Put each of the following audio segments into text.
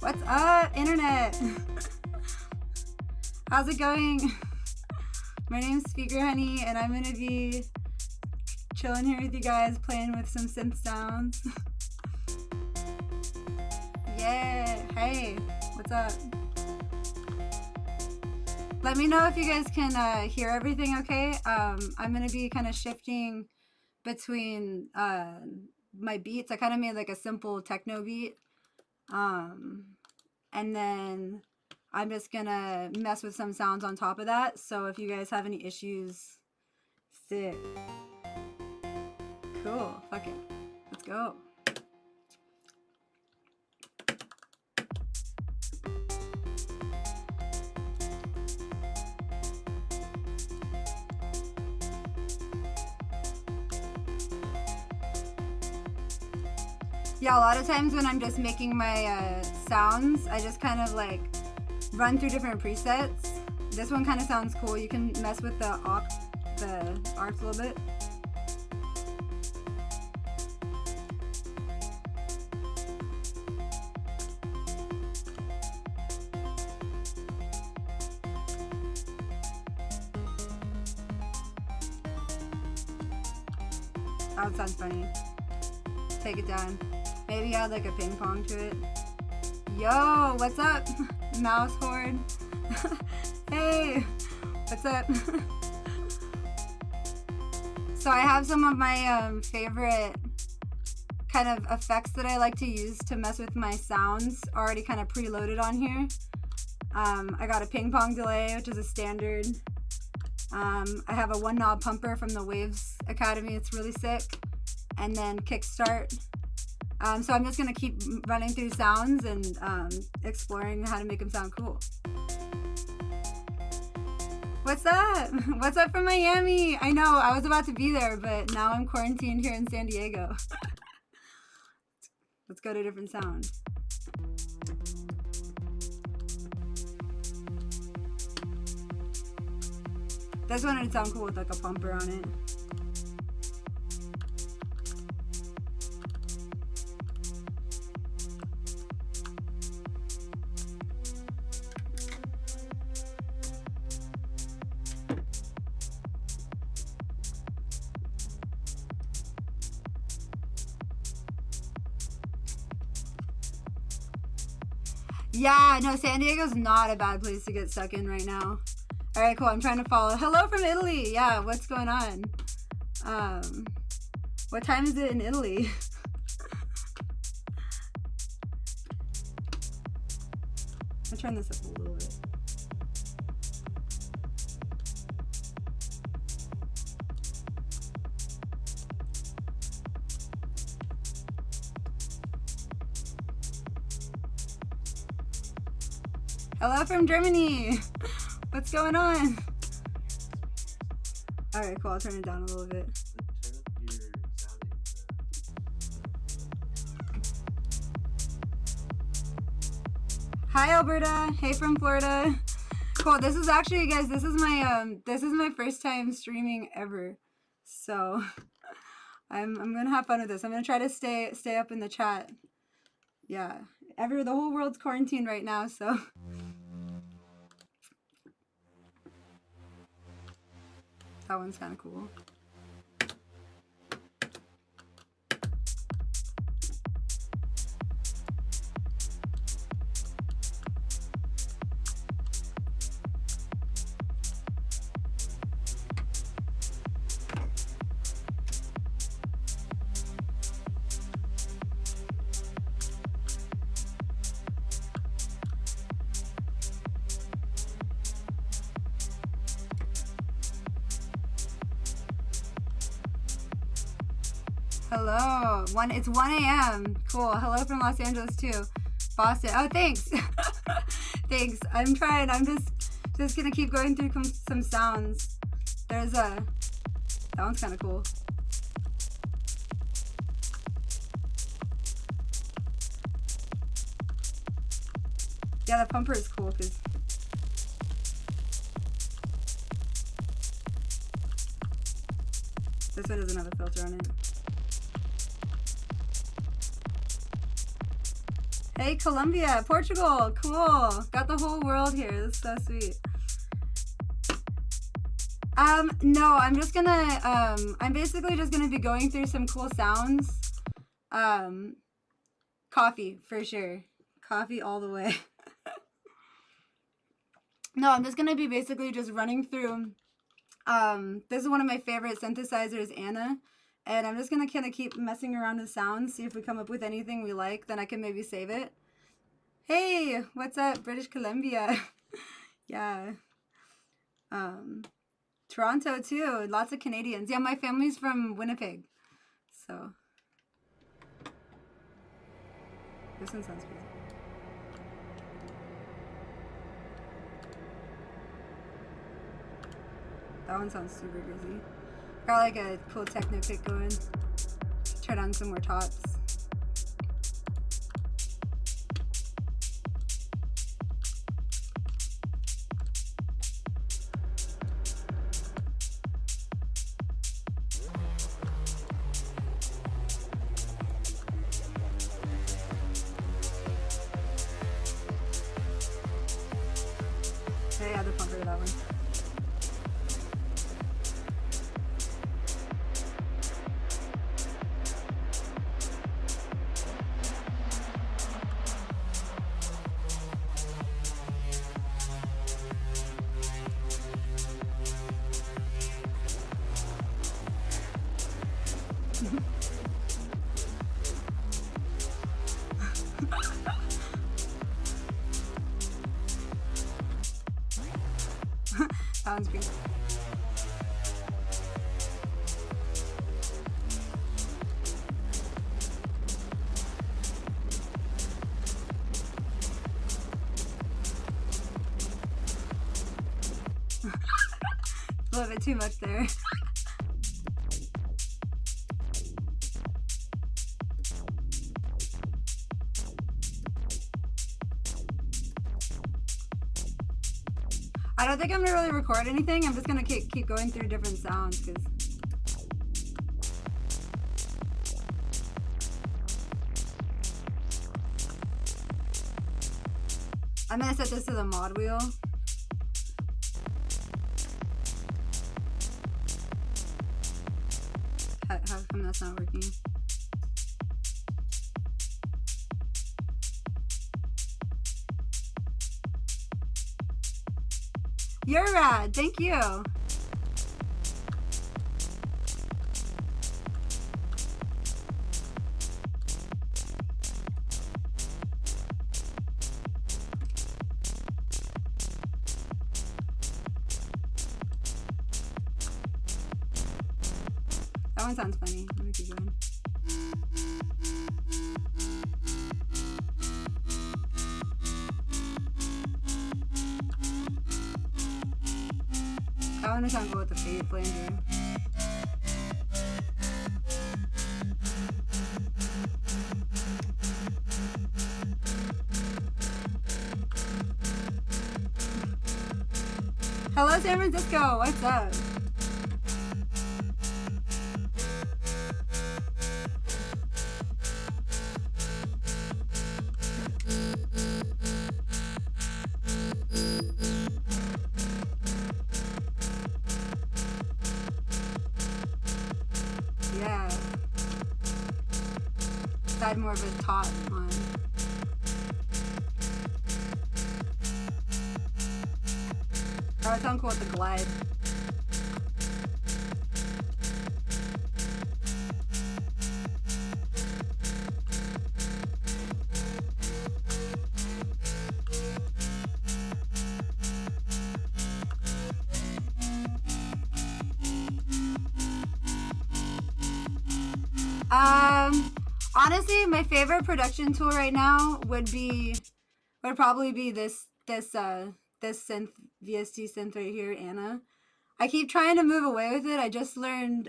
What's up, internet? How's it going? My name's Speaker Honey, and I'm gonna be chilling here with you guys, playing with some synth sounds. Yeah, hey, what's up? Let me know if you guys can hear everything okay. I'm gonna be kind of shifting between my beats. I kind of made like a simple techno beat. And then I'm just gonna mess with some sounds on top of that. So if you guys have any issues, sick. Cool, fuck it. Let's go. Yeah, a lot of times when I'm just making my sounds, I just kind of like run through different presets. This one kind of sounds cool. You can mess with the arcs a little bit. That would sound funny. Take it down. Maybe add like a ping pong to it. Yo, what's up? Mouse horde. Hey, what's up? So I have some of my favorite kind of effects that I like to use to mess with my sounds already kind of preloaded on here. I got a ping pong delay, which is a standard. I have a one knob pumper from the Waves Academy. It's really sick. And then kickstart. So I'm just gonna keep running through sounds and exploring how to make them sound cool. What's up? What's up from Miami? I know, I was about to be there, but now I'm quarantined here in San Diego. Let's go to a different sound. This one would sound cool with like a pumper on it. Yeah, no, San Diego's not a bad place to get stuck in right now. All right, cool. I'm trying to follow. Hello from Italy. Yeah, what's going on? What time is it in Italy? I'll turn this up a little bit. Hello from Germany. What's going on? All right, cool. I'll turn it down a little bit. Hi, Alberta. Hey, from Florida. Cool. This is actually, guys, this is my first time streaming ever. So I'm gonna have fun with this. I'm gonna try to stay up in the chat. Yeah, the whole world's quarantined right now, so. That one's kind of cool. Hello, it's 1 a.m. Cool. Hello from Los Angeles too. Boston. Oh, thanks. Thanks. I'm trying. I'm just gonna keep going through some sounds. There's that one's kind of cool. Yeah, the pumper is cool because this one doesn't have a filter on it. Hey, Colombia, Portugal, cool. Got the whole world here. This is so sweet. No, I'm just gonna, I'm basically just gonna be going through some cool sounds. Coffee, for sure. Coffee all the way. No, I'm just gonna be basically just running through, this is one of my favorite synthesizers, Anna. And I'm just gonna kind of keep messing around with sounds, see if we come up with anything we like, then I can maybe save it. Hey, what's up, British Columbia? Yeah. Toronto too, lots of Canadians. Yeah, my family's from Winnipeg, so. This one sounds crazy. That one sounds super crazy. Got like a cool techno kick going. Turn on some more tops. Yeah, the pumper to that one. That one's great. A little bit too much there. I don't think I'm gonna really record anything. I'm just gonna keep going through different sounds because I'm gonna set this to the mod wheel. How come that's not working? You're rad, thank you. That one sounds funny. Let me keep going. I want to sound cool with the fade flanger. Hello, San Francisco. What's up? Yeah. Had more of a top one. Oh, it sounds cool with the glide. Honestly, my favorite production tool right now would probably be this synth, VST synth right here, Anna. I keep trying to move away with it. I just learned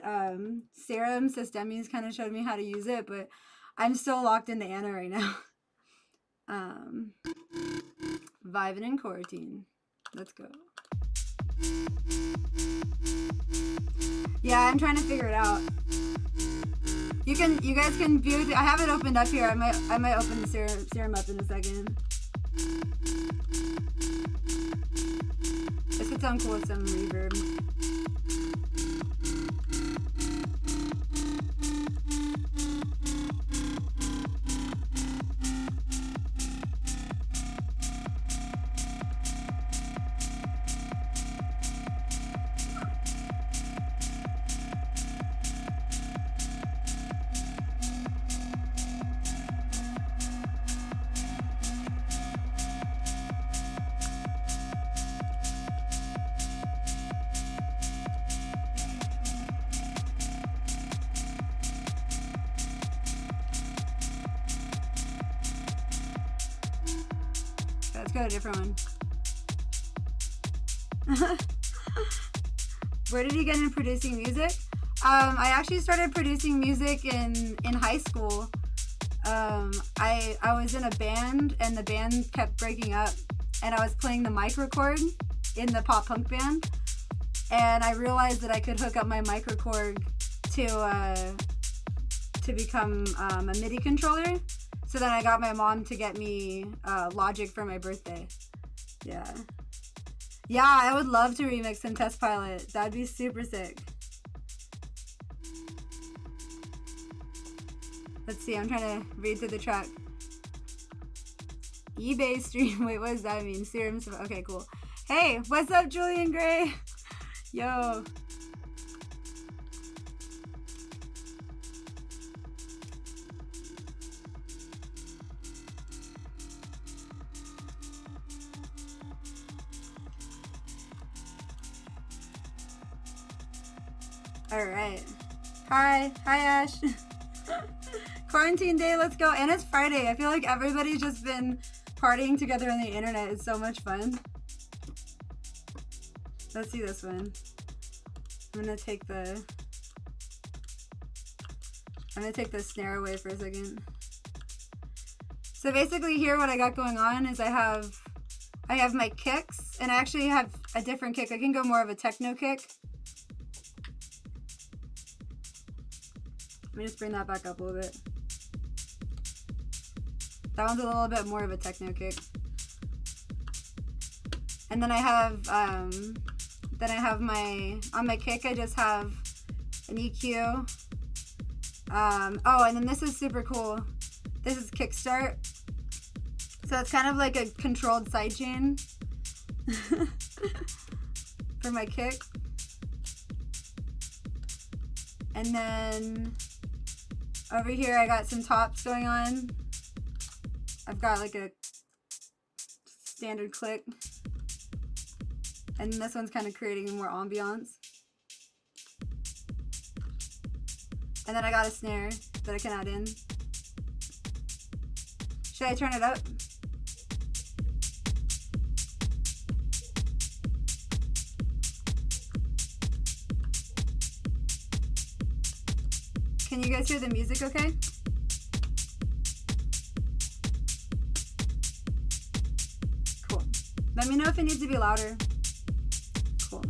Serum Systemies kind of showed me how to use it, but I'm still locked into Anna right now. Vibing in quarantine. Let's go. Yeah, I'm trying to figure it out. You guys can view. I have it opened up here. I might open the serum up in a second. This would sound cool with some reverb. Let's go to a different one. Where did you get into producing music? I actually started producing music in high school. I was in a band and the band kept breaking up, and I was playing the mic record in the pop punk band, and I realized that I could hook up my mic record to become a MIDI controller. So then I got my mom to get me Logic for my birthday. Yeah. Yeah, I would love to remix and test pilot. That'd be super sick. Let's see, I'm trying to read through the track. eBay stream, wait, what does that mean? Serums, okay, cool. Hey, what's up, Julian Gray? Yo. All right. Hi Ash. Quarantine day, let's go. And it's Friday. I feel like everybody's just been partying together on the internet. It's so much fun. Let's see this one. I'm gonna take the snare away for a second. So basically here what I got going on is I have my kicks, and I actually have a different kick. I can go more of a techno kick. Let me just bring that back up a little bit. That one's a little bit more of a techno kick. And then I have on my kick I just have an EQ. Oh, and then this is super cool. This is kickstart. So it's kind of like a controlled sidechain for my kick. And then over here I got some tops going on. I've got like a standard click. And this one's kind of creating more ambiance. And then I got a snare that I can add in. Should I turn it up? Can you guys hear the music okay? Cool. Let me know if it needs to be louder. Cool.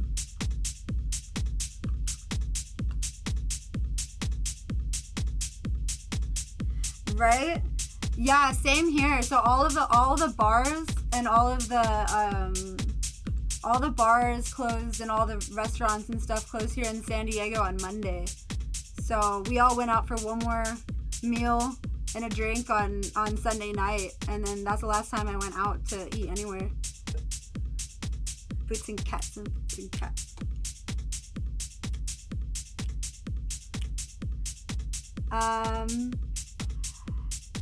Right? Yeah, same here. So all the bars and all the bars closed and all the restaurants and stuff closed here in San Diego on Monday. So we all went out for one more meal and a drink on Sunday night, and then that's the last time I went out to eat anywhere. Boots and cats and boots and cats.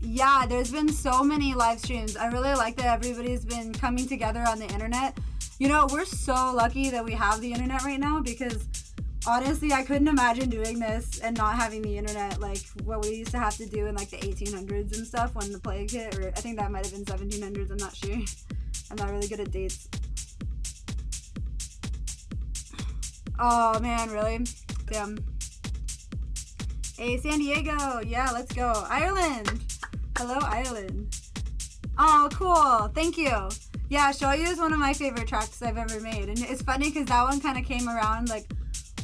Yeah, there's been so many live streams. I really like that everybody's been coming together on the internet. You know, we're so lucky that we have the internet right now, because honestly, I couldn't imagine doing this and not having the internet, like what we used to have to do in like the 1800s and stuff when the plague hit, or I think that might have been 1700s, I'm not sure. I'm not really good at dates. Oh man, really? Damn. Hey, San Diego, yeah, let's go. Ireland. Hello, Ireland. Oh, cool, thank you. Yeah, Show You is one of my favorite tracks I've ever made. And it's funny because that one kind of came around like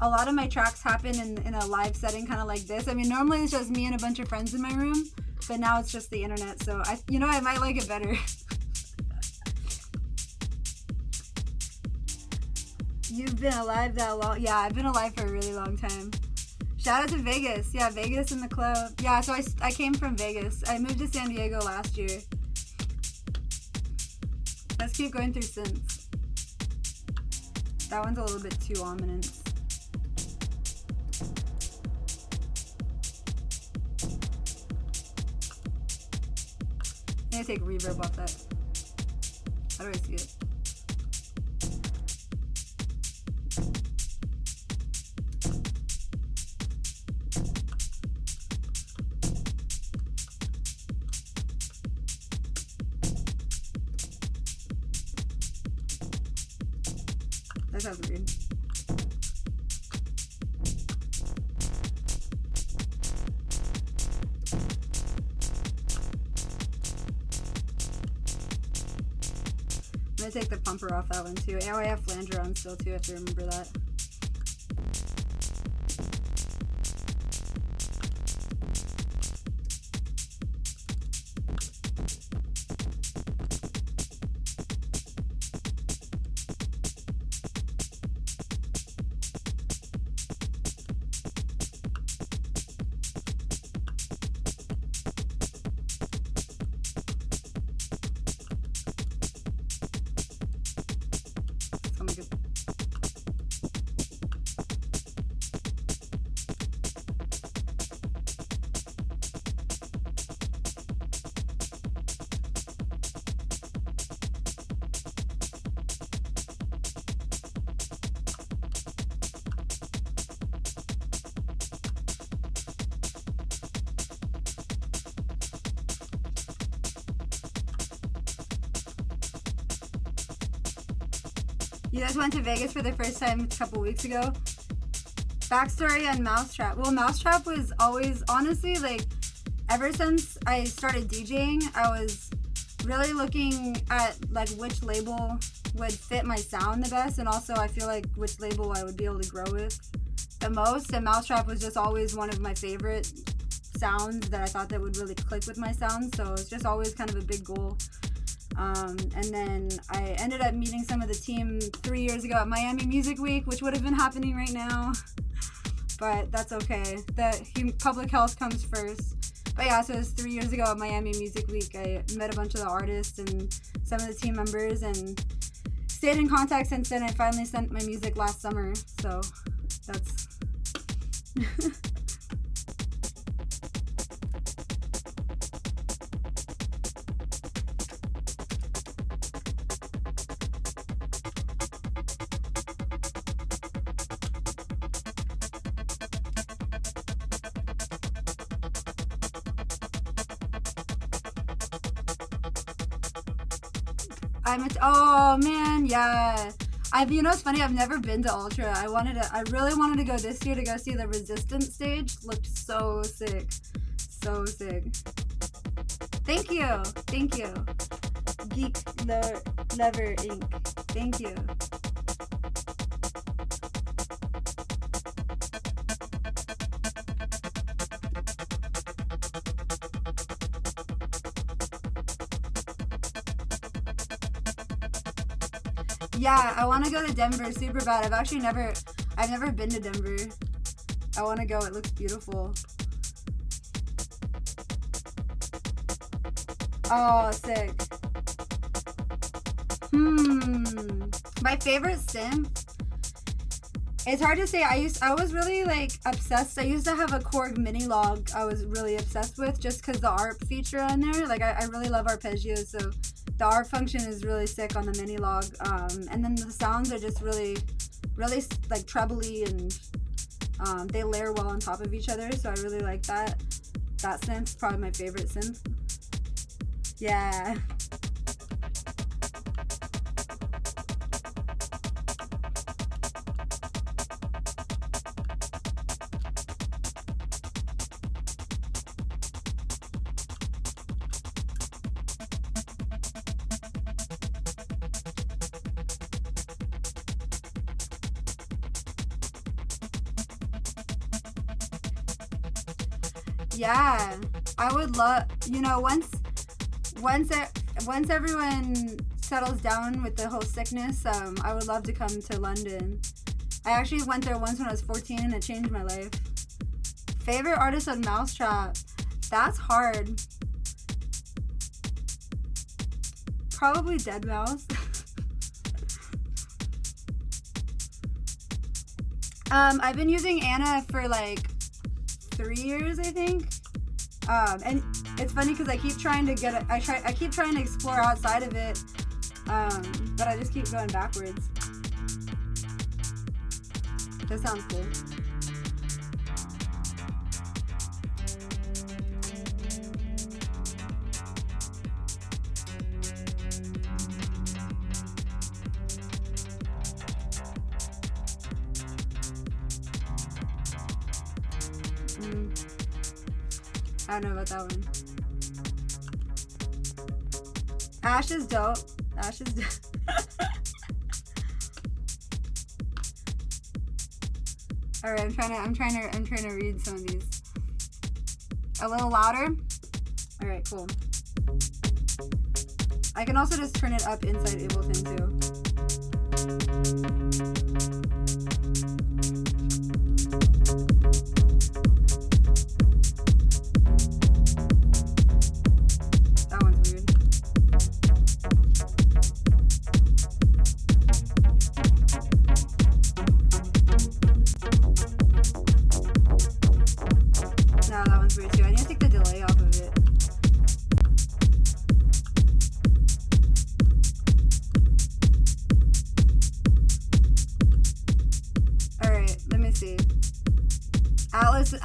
a lot of my tracks happen in a live setting, kind of like this. I mean, normally it's just me and a bunch of friends in my room, but now it's just the internet. So I might like it better. You've been alive that long? Yeah, I've been alive for a really long time. Shout out to Vegas. Yeah, Vegas in the club. Yeah, so I came from Vegas. I moved to San Diego last year. Let's keep going through synths. That one's a little bit too ominous. I'm gonna take reverb off that. How do I see it? That sounds weird. I'm gonna take the pumper off that one too. Oh, I have flanger on still too, I have to remember that. You guys went to Vegas for the first time a couple weeks ago. Backstory on mau5trap. Well, mau5trap was always, honestly, like, ever since I started DJing, I was really looking at, like, which label would fit my sound the best, and also I feel like which label I would be able to grow with the most, and mau5trap was just always one of my favorite sounds that I thought that would really click with my sound, so it's just always kind of a big goal. And then I ended up meeting some of the team 3 years ago at Miami Music Week, which would have been happening right now, but that's okay. Public health comes first. But yeah, so it was 3 years ago at Miami Music Week. I met a bunch of the artists and some of the team members and stayed in contact since then. I finally sent my music last summer, so that's... Oh man, yeah. You know, it's funny. I've never been to Ultra. I really wanted to go this year to go see the Resistance stage. Looked so sick, so sick. Thank you. Geek Lover Inc. Thank you. Yeah, I want to go to Denver super bad. I've never been to Denver. I want to go. It looks beautiful. Oh, sick. My favorite synth. It's hard to say. I was really like obsessed. I used to have a Korg mini log I was really obsessed with just because the ARP feature on there. Like I really love arpeggios, so the ARP function is really sick on the mini log. And then the sounds are just really like trebly and they layer well on top of each other. So I really like that. That synth's probably my favorite synth. Yeah. Yeah, I would love, you know, once everyone settles down with the whole sickness, I would love to come to London. I actually went there once when I was 14 and it changed my life. Favorite artist on mau5trap? That's hard. Probably deadmau5. I've been using Anna for like 3 years, I think. And it's funny because I keep trying to get it. I keep trying to explore outside of it, but I just keep going backwards. That sounds cool. I don't know about that one. Ash is dope. Ash is dope. All right, I'm trying to read some of these. A little louder. All right, cool. I can also just turn it up inside Ableton too.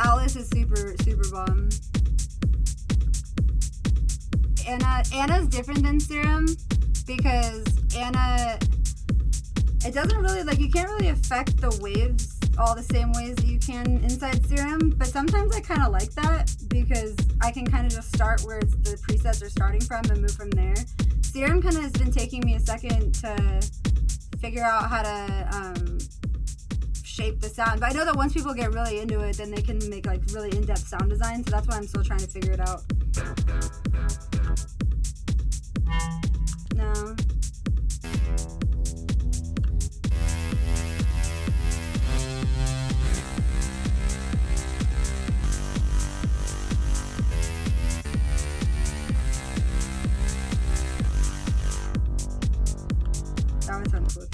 Atlas is super bomb. Anna's different than Serum because Anna, it doesn't really, like, you can't really affect the waves all the same ways that you can inside Serum, but sometimes I kind of like that because I can kind of just start where the presets are starting from and move from there. Serum kind of has been taking me a second to figure out how to shape the sound, but I know that once people get really into it, then they can make like really in-depth sound design, so that's why I'm still trying to figure it out. No. That one sounds cool.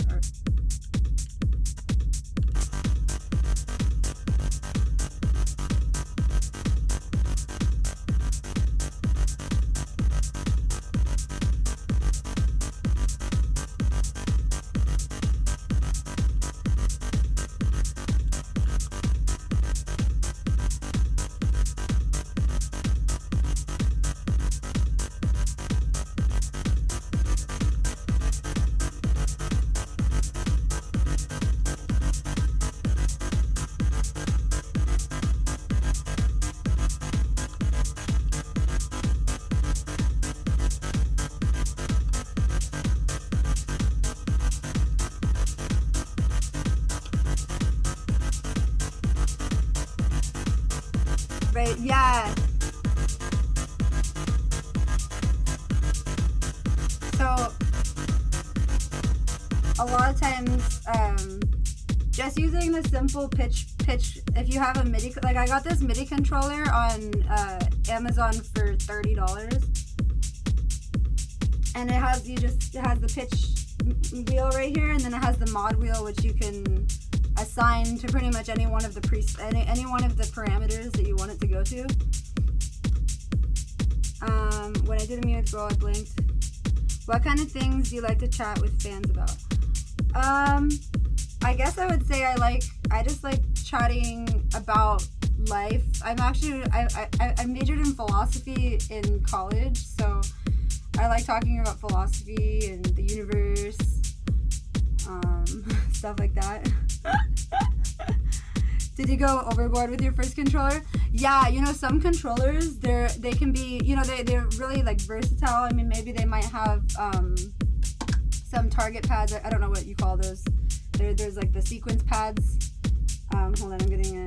Right, yeah. So a lot of times, just using the simple pitch, if you have a MIDI, like I got this MIDI controller on Amazon for $30, and it has the pitch wheel right here, and then it has the mod wheel, which you can assign to pretty much any one of the any one of the parameters that you want it to go to. When I did a mute scroll, I blinked. What kind of things do you like to chat with fans about? I guess I would say I just like chatting about life. I majored in philosophy in college, so I like talking about philosophy and the universe, stuff like that. Did you go overboard with your first controller? Yeah, you know, some controllers, they can be, you know, they're really like versatile. I mean, maybe they might have some target pads. I don't know what you call those. There's like the sequence pads. Hold on, I'm getting a...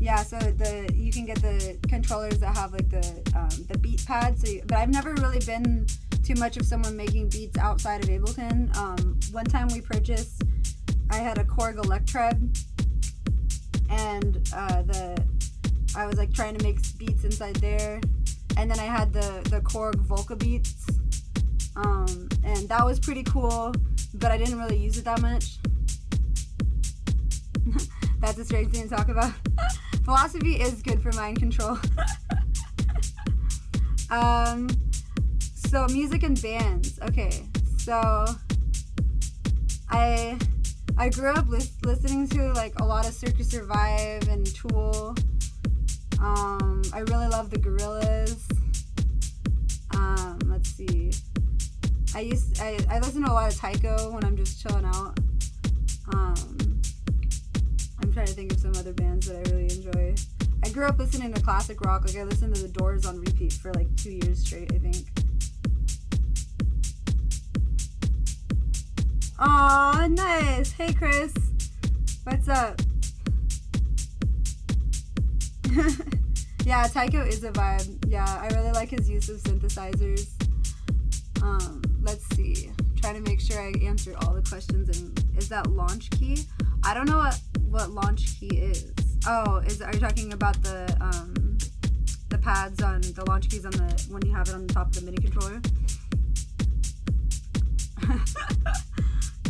Yeah, so you can get the controllers that have like the beat pad. But I've never really been too much of someone making beats outside of Ableton. One time we purchased, I had a Korg Electreb, and I was like trying to make beats inside there, and then I had the Korg Volca beats, and that was pretty cool, but I didn't really use it that much. That's a strange thing to talk about. Philosophy is good for mind control. So music and bands. Okay, so I grew up listening to like a lot of Circus Survive and Tool. I really love the Gorillaz. Let's see. I listen to a lot of Tycho when I'm just chilling out. I'm trying to think of some other bands that I really enjoy. I grew up listening to classic rock. Like I listened to The Doors on repeat for like 2 years straight, I think. Aw, nice. Hey, Chris. What's up? Yeah, Tycho is a vibe. Yeah, I really like his use of synthesizers. Let's see. Trying to make sure I answered all the questions. And is that launch key? I don't know what launch key is. Oh, are you talking about the pads on the launch keys on the when you have it on the top of the MIDI controller?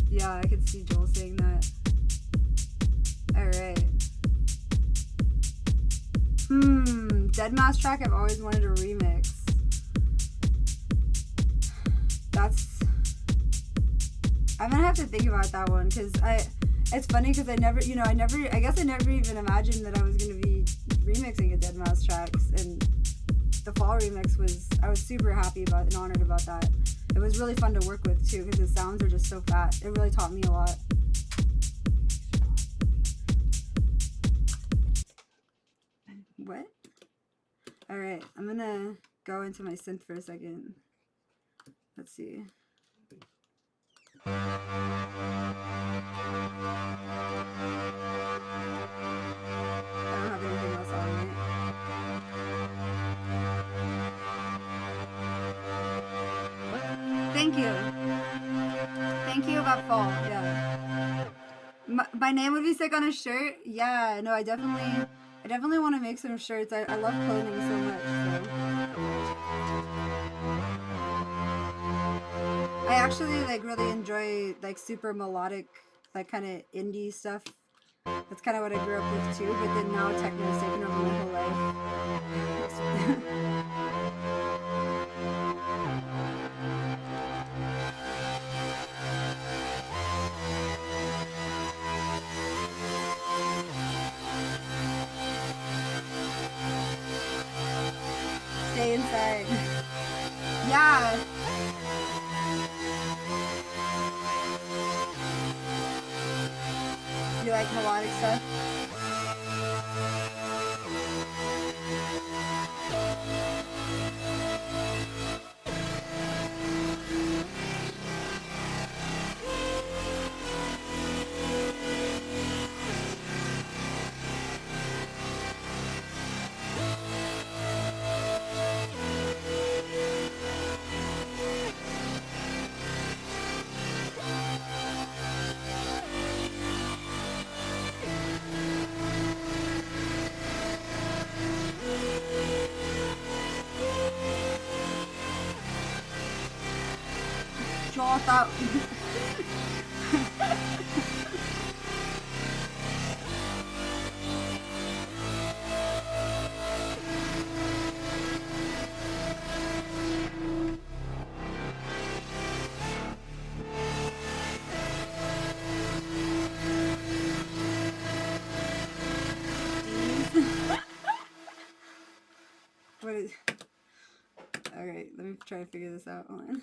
Yeah, I could see Joel saying that. Alright. Deadmau5 track I've always wanted to remix. I'm gonna have to think about that one, because it's funny because I guess I never even imagined that I was gonna be remixing a Deadmau5 tracks, and the fall remix I was super happy about and honored about that. It was really fun to work with too, because the sounds are just so fat. It really taught me a lot. What? Alright, I'm gonna go into my synth for a second. Let's see. I don't have anything else on it. Thank you. Thank you about fall, yeah. My name would be sick on a shirt? Yeah, no, I definitely want to make some shirts. I love clothing so much, so. I actually like really enjoy like super melodic, like kind of indie stuff. That's kind of what I grew up with too, but then now techno's taken over my whole life. Stay inside. Yeah. You like melodic stuff? Joel thought what is alright, let me try to figure this out. Hold on.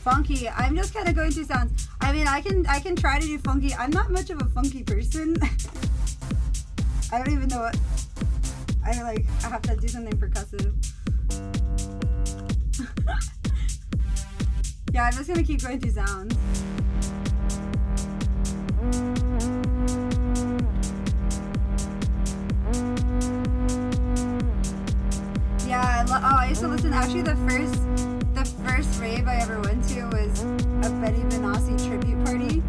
Funky. I'm just kind of going through sounds. I mean, I can try to do funky. I'm not much of a funky person. I don't even know what. I have to do something percussive. Yeah, I'm just gonna keep going through sounds. Yeah, I used to listen. Actually, the first rave I ever went to was a Betty Benassi tribute party.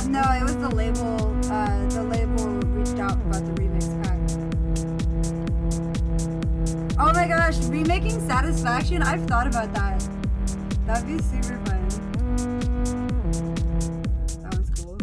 No, it was the label. The label reached out about the remix pack. Oh my gosh, remaking Satisfaction? I've thought about that. That'd be super fun. That was cool.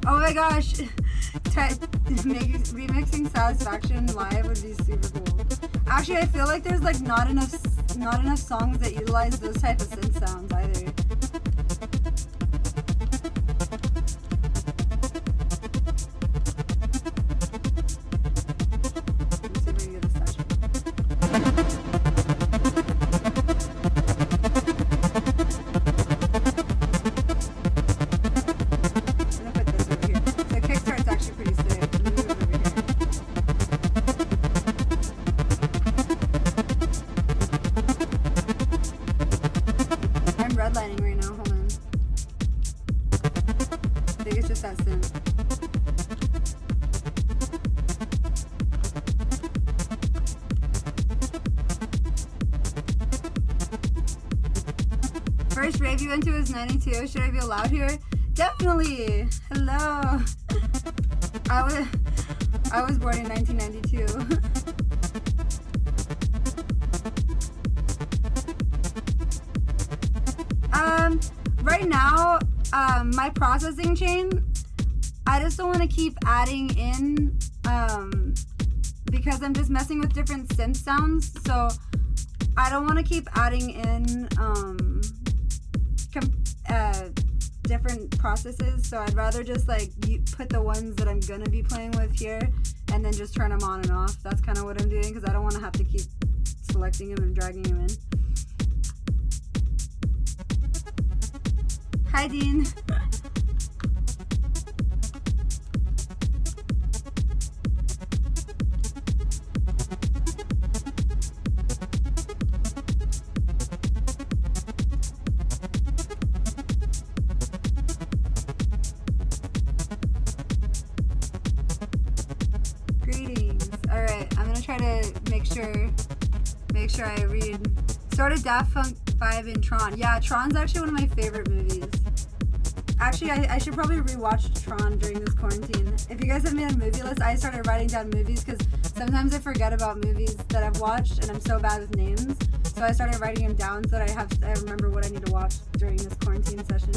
Oh my gosh, remixing Satisfaction live would be super cool. Actually, I feel like there's like not enough songs that utilize those type of synth sounds either. Redlining right now, hold on. I think it's just that synth. First rave you went to was 92. Should I be allowed here? Definitely. Hello. I was born in 1992. Right now, my processing chain, I just don't want to keep adding in, because I'm just messing with different synth sounds, so I don't want to keep adding in, different processes, so I'd rather just like put the ones that I'm gonna be playing with here, and then just turn them on and off. That's kind of what I'm doing, because I don't want to have to keep selecting them and dragging them in. Hi, Dean. Greetings. All right, I'm gonna try to make sure I read. Sort of Daft Punk vibe in Tron. Yeah, Tron's actually one of my favorite movies. Actually, I should probably rewatch Tron during this quarantine. If you guys have me on a movie list, I started writing down movies because sometimes I forget about movies that I've watched and I'm so bad with names. So I started writing them down so that I remember what I need to watch during this quarantine session.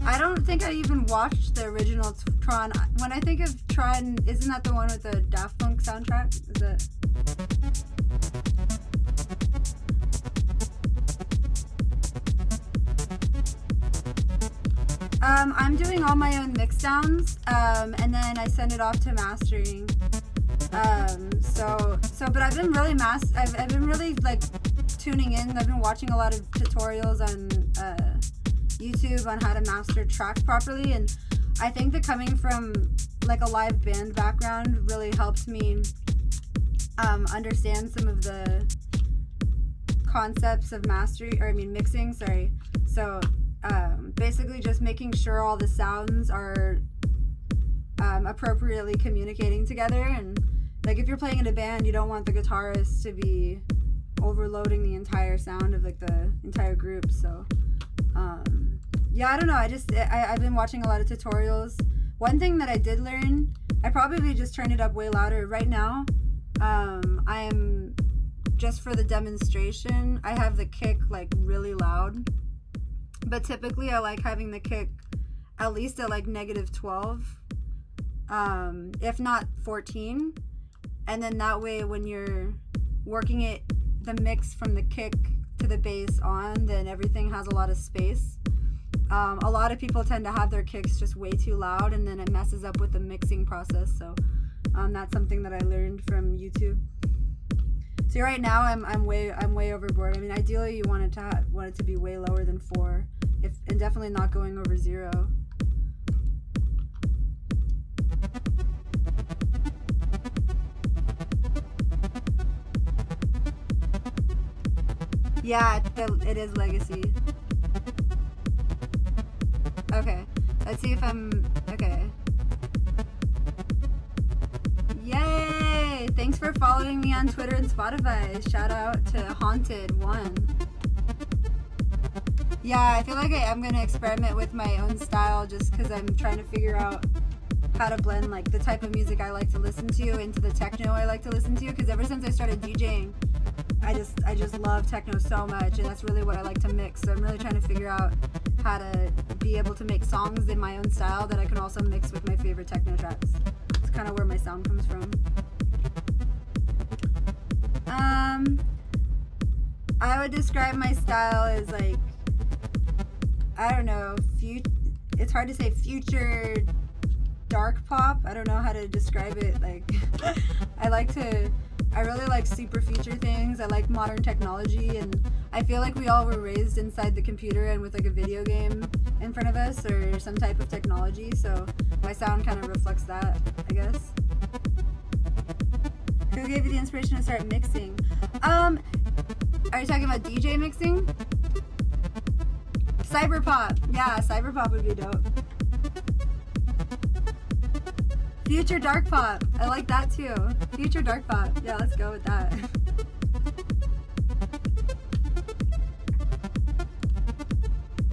I don't think I even watched the original Tron. When I think of Tron, isn't that the one with the Daft Punk soundtrack? Is it? I'm doing all my own mix downs, and then I send it off to mastering. But I've been really I've been really like tuning in. I've been watching a lot of tutorials on YouTube on how to master tracks properly, and I think that coming from like a live band background really helps me understand some of the concepts of mixing. Sorry. So basically just making sure all the sounds are appropriately communicating together, and like if you're playing in a band, you don't want the guitarist to be overloading the entire sound of like the entire group. So yeah, I don't know, I've been watching a lot of tutorials. One thing that I did learn, I probably just turned it up way louder right now. I am, just for the demonstration, I have the kick like really loud, but typically I like having the kick at least at like -12, if not 14, and then that way when you're working it, the mix from the kick to the bass on, then everything has a lot of space. A lot of people tend to have their kicks just way too loud, and then it messes up with the mixing process. So that's something that I learned from YouTube. So right now I'm way overboard. I mean, ideally you want it to be way lower than 4, and definitely not going over 0. Yeah, it is legacy. Okay, let's see if I'm okay. Yay! Thanks for following me on Twitter and Spotify. Shout out to Haunted1. Yeah, I feel like I am gonna experiment with my own style just because I'm trying to figure out how to blend like the type of music I like to listen to into the techno I like to listen to, because ever since I started DJing, I just love techno so much, and that's really what I like to mix. So I'm really trying to figure out how to be able to make songs in my own style that I can also mix with my favorite techno tracks. It's kind of where my sound comes from. I would describe my style as like, I don't know, it's hard to say, future dark pop. I don't know how to describe it. Like I really like super future things. I like modern technology, and I feel like we all were raised inside the computer and with like a video game in front of us or some type of technology, so my sound kind of reflects that, I guess. Who gave you the inspiration to start mixing? Are you talking about DJ mixing? Cyberpop. Yeah, cyberpop would be dope. Future dark pop. I like that too. Future dark pop. Yeah, let's go with that.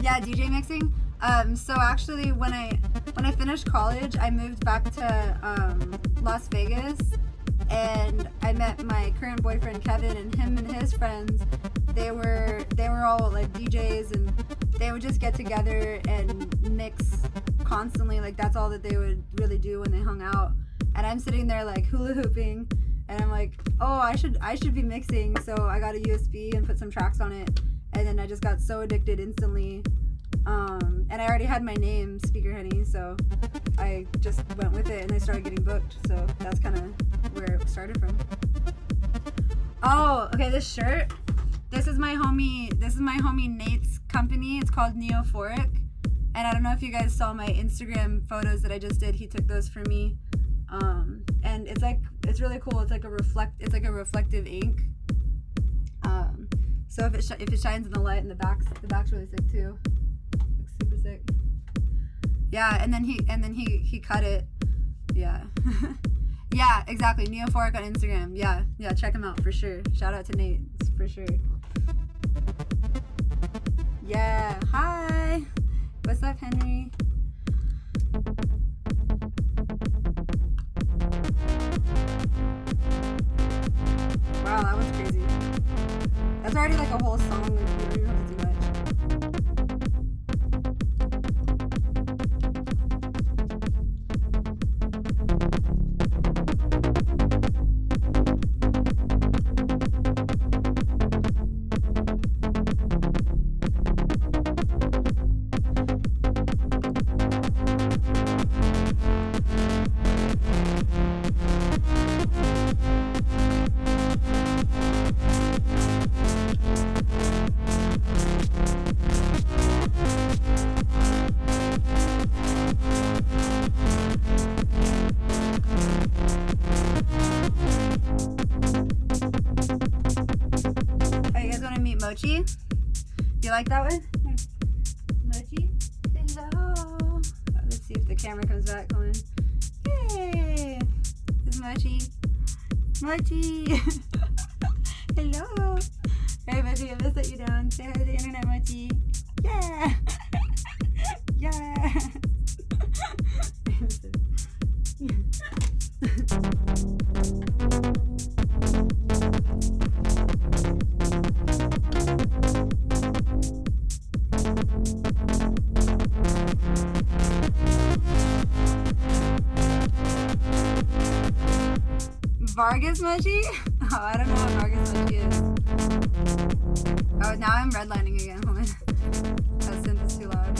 Yeah, DJ mixing. So actually when I finished college, I moved back to Las Vegas, and I met my current boyfriend Kevin, and him and his friends, they were all like DJs, and they would just get together and mix constantly. Like that's all that they would really do when they hung out. And I'm sitting there like hula hooping, and I'm like, oh, I should be mixing. So I got a USB and put some tracks on it, and then I just got so addicted instantly. And I already had my name, Speaker Honey, so I just went with it, and I started getting booked. So that's kind of where it started from. Oh, okay, this shirt. This is my homie Nate's company. It's called Neophoric. And I don't know if you guys saw my Instagram photos that I just did. He took those for me. And it's really cool. It's like a reflective ink. So if it shines in the light, and the back's really sick too. Looks super sick. Yeah, and then he cut it. Yeah. Yeah, exactly. Neophoric on Instagram. Yeah, check him out for sure. Shout out to Nate, for sure. Yeah, hi. What's up, Henry? Wow, that was crazy. That's already like a whole song. You don't even have to do much. Mochi. You like that one? Here. Mochi. Hello. Let's see if the camera comes back. Come on. Yay. This is Mochi. Mochi. Hello. Hey Mochi, I'm gonna set you down. Say hi to the internet, Mochi. Yeah. Yeah. Vargas Mochi? Oh, I don't know what Vargas Mochi is. Oh, now I'm redlining again. Hold on. That synth is too loud.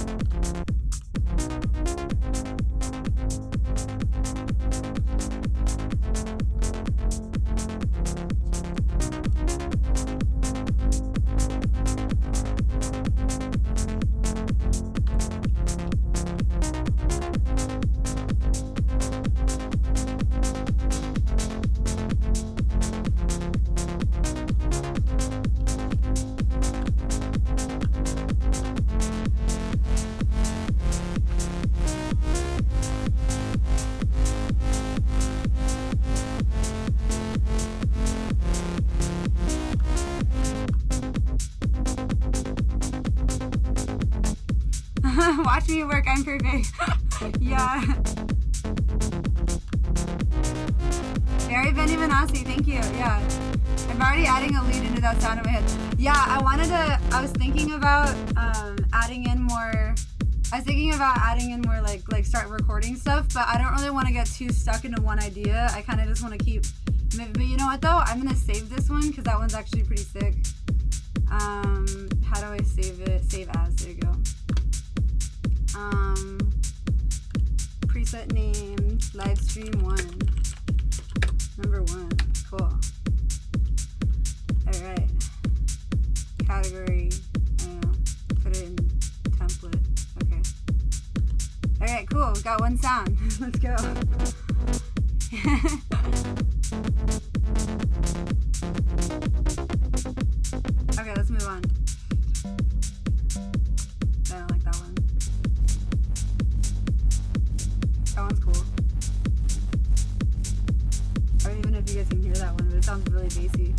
Watch me work, I'm perfect. Yeah. Barry Benny Manassi, thank you. Yeah. I'm already adding a lead into that sound in my head. Yeah, I was thinking about adding in more like start recording stuff, but I don't really want to get too stuck into one idea. I kind of just want to keep, but you know what though? I'm going to save this one because that one's actually pretty sick. How do I save it? Save as, there you go. Preset name, live stream 1, number 1, cool. All right, category, I don't know, put it in template, okay. All right, cool, we got one sound, let's go. Okay, let's move on. I don't like that one. That one's cool. I don't even know if you guys can hear that one, but it sounds really bassy.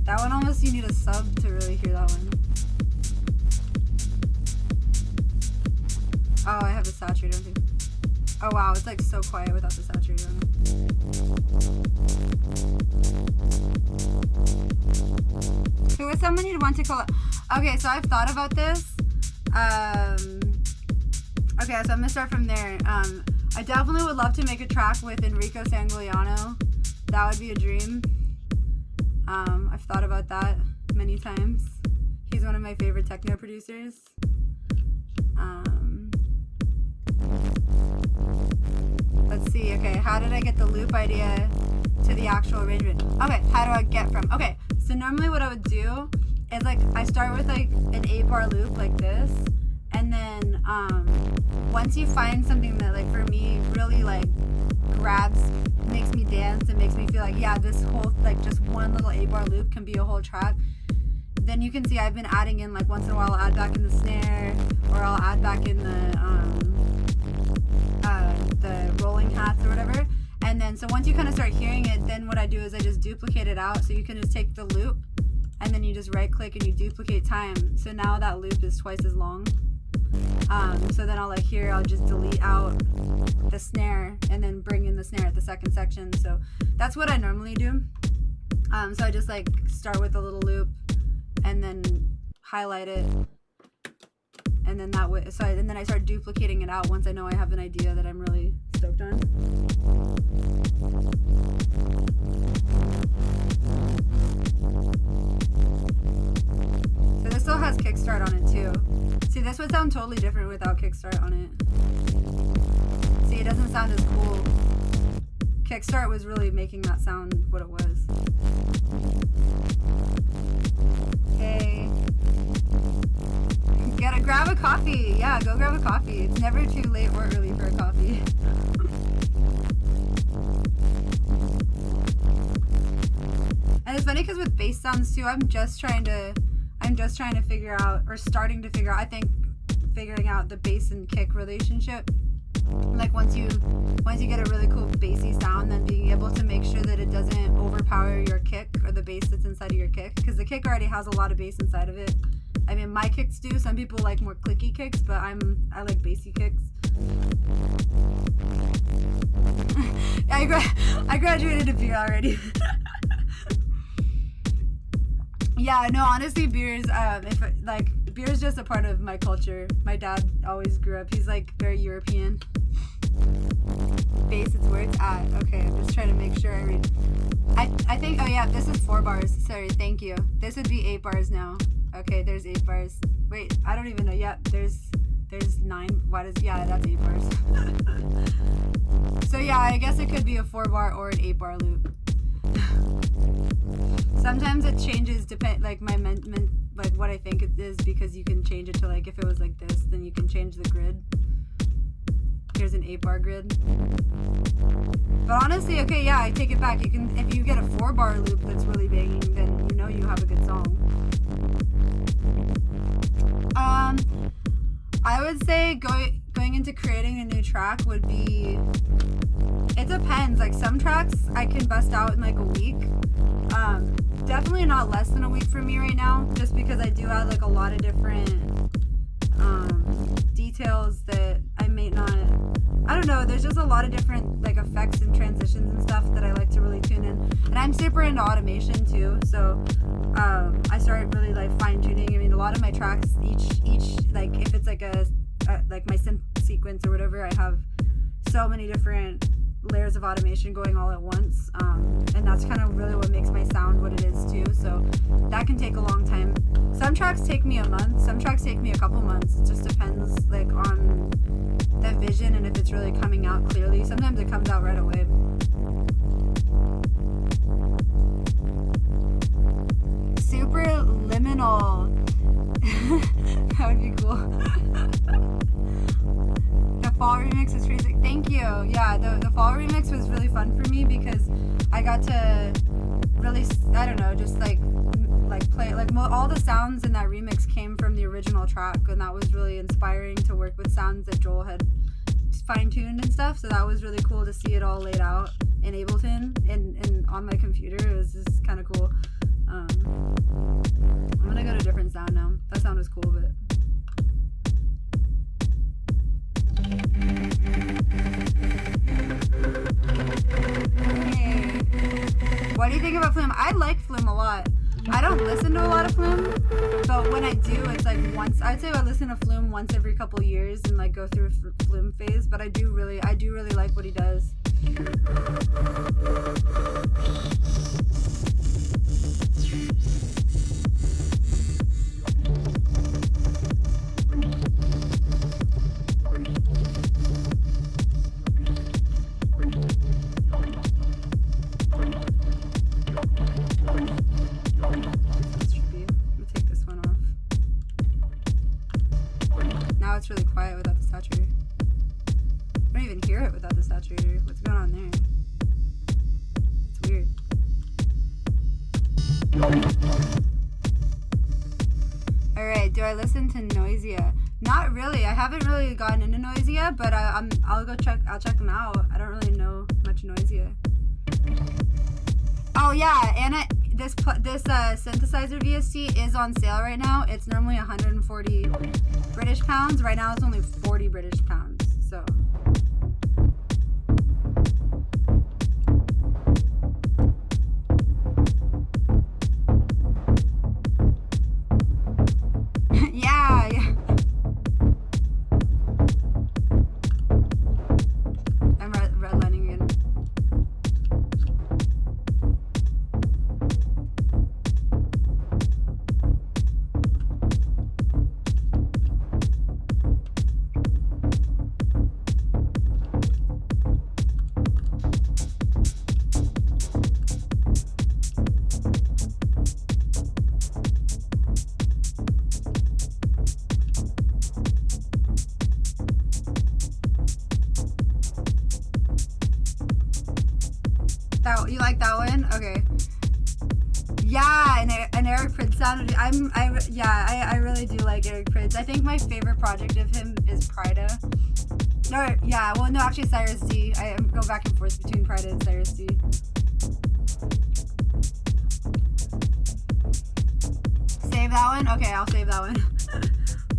That one almost, you need a sub to really hear that one. Oh, I have the saturator on too. Oh wow, it's like so quiet without the saturator on. Who would someone you'd want to call it? Okay, so I've thought about this. Okay, so I'm gonna start from there. I definitely would love to make a track with Enrico Sangiuliano. That would be a dream. I've thought about that many times. He's one of my favorite techno producers. Let's see, okay, how did I get the loop idea to the actual arrangement? Okay, how do I get from, okay, so normally what I would do is like, I start with like an 8-bar loop like this, and then once you find something that like for me really like grabs, makes me dance and makes me feel like, yeah, this whole, like just one little 8-bar loop can be a whole track, then you can see I've been adding in, like once in a while I'll add back in the snare, or I'll add back in the rolling hats or whatever. And then so once you kind of start hearing it, then what I do is I just duplicate it out. So you can just take the loop and then you just right click and you duplicate time. So now that loop is twice as long. So then I'll like here, I'll just delete out the snare and then bring in the snare at the second section. So that's what I normally do. So I just like start with a little loop and then highlight it. And then that way, and then I start duplicating it out once I know I have an idea that I'm really stoked on. So this still has kickstart on it too. See, this would sound totally different without kickstart on it. See, it doesn't sound as cool. Kickstart was really making that sound what it was. Hey. Gotta grab a coffee. Yeah, go grab a coffee. It's never too late or early for a coffee. bass sounds too. I'm just trying to figure out, or starting to figure out, I think figuring out the bass and kick relationship. Like once you get a really cool bassy sound, then being able to make sure that it doesn't overpower your kick or the bass that's inside of your kick, because the kick already has a lot of bass inside of it. I mean, my kicks do. Some people like more clicky kicks, but I like bassy kicks. I graduated to beer already. Yeah, no, honestly, beer's beer's just a part of my culture. My dad always grew up. He's like very European. Bass, it's where it's at. Okay, I'm just trying to make sure I read. I think, oh yeah, this is 4 bars. Sorry, thank you. This would be 8 bars now. Okay, there's 8 bars. Wait, I don't even know. Yeah, there's 9. Yeah, that's 8 bars. So yeah, I guess it could be a 4 bar or an 8 bar loop. Sometimes it changes like my like what I think it is, because you can change it to, like, if it was like this, then you can change the grid. Here's an 8 bar grid. But honestly, okay, yeah, I take it back. You can, if you get a 4 bar loop that's really banging, then you know you have a good song. I would say going into creating a new track would be, it depends. Like some tracks I can bust out in like a week. Definitely not less than a week for me right now, just because I do have like a lot of different details that I may not, I don't know, there's just a lot of different like effects and transitions and stuff that I like to really tune in. And I'm super into automation too, so I started really like fine tuning. I mean, a lot of my tracks, each like, if it's like a like my synth sequence or whatever, I have so many different layers of automation going all at once, and that's kind of really what makes my sound what it is too. So that can take a long time. Some tracks take me a month, some tracks take me a couple months. It just depends like on the vision and if it's really coming out clearly. Sometimes it comes out right away. Super liminal. That would be cool. The fall remix is crazy. Thank you. Yeah, the fall remix was really fun for me because I got to really, I don't know, just like play, like all the sounds in that remix came from the original track, and that was really inspiring to work with sounds that Joel had fine-tuned and stuff. So that was really cool to see it all laid out in Ableton and on my computer. It was just kind of cool. I'm gonna go to a different sound now. That sound was cool, but hey. What do you think about Flume? I like Flume a lot. I don't listen to a lot of Flume, but when I do, it's like once. I'd say I listen to Flume once every couple years and like go through a Flume phase. But I do really like what he does. It's really quiet without the saturator. I don't even hear it without the saturator. What's going on there? It's weird. Alright, do I listen to Noisia? Not really. I haven't really gotten into Noisia, but I'll check them out. I don't really know much Noisia. Oh yeah, and this synthesizer VST is on sale right now. It's normally 140 British pounds. Right now it's only 40 British pounds. So yeah. I'm redlining again. You like that one? Okay. Yeah, an Eric Prydz sound. I really do like Eric Prydz. I think my favorite project of him is Prida. Actually Cyrus D. I go back and forth between Prida and Cyrus D. Save that one? Okay, I'll save that one.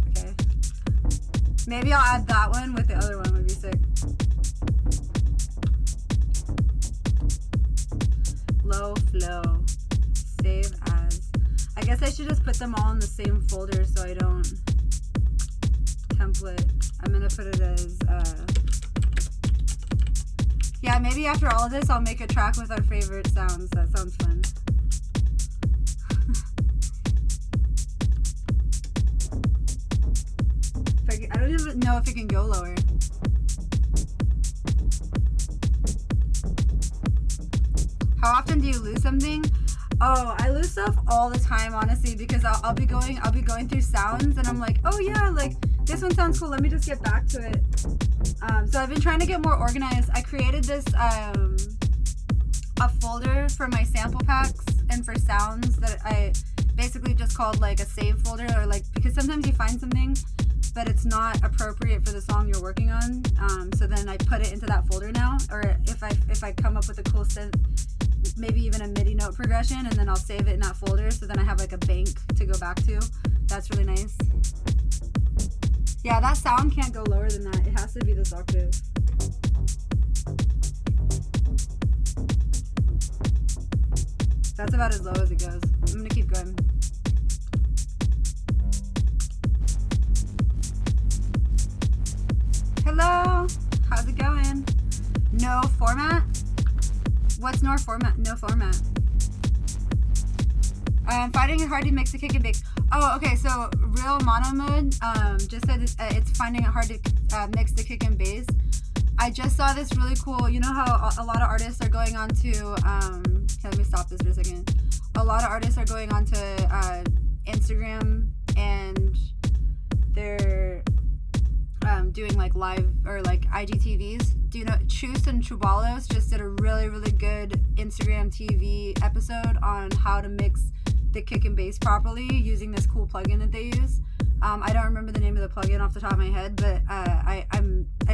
Okay. Maybe I'll add that one with the other one, would be sick. Low flow. Save as. I guess I should just put them all in the same folder so I don't template. I'm gonna put it as maybe after all of this I'll make a track with our favorite sounds. That sounds fun. I don't even know if it can go lower. How often do you lose something? Oh, I lose stuff all the time, honestly, because I'll be going through sounds and I'm like, oh yeah, like this one sounds cool. Let me just get back to it. So I've been trying to get more organized. I created this a folder for my sample packs and for sounds that I basically just called like a save folder, or like, because sometimes you find something but it's not appropriate for the song you're working on. So then I put it into that folder now, or if I come up with a cool synth, maybe even a MIDI note progression, and then I'll save it in that folder, so then I have like a bank to go back to. That's really nice. Yeah, that sound can't go lower than that. It has to be this octave. That's about as low as it goes. I'm gonna keep going. Hello, how's it going? No format? What's no format? No format. Finding it hard to mix the kick and bass. Oh, okay. So real mono mode just said it's finding it hard to mix the kick and bass. I just saw this really cool. You know how a lot of artists are going on to. Let me stop this for a second. A lot of artists are going on to Instagram and they're doing like live or like IGTVs. Do you know Chus and Chubalos just did a really good Instagram TV episode on how to mix the kick and bass properly using this cool plugin that they use. I don't remember the name of the plugin off the top of my head, but I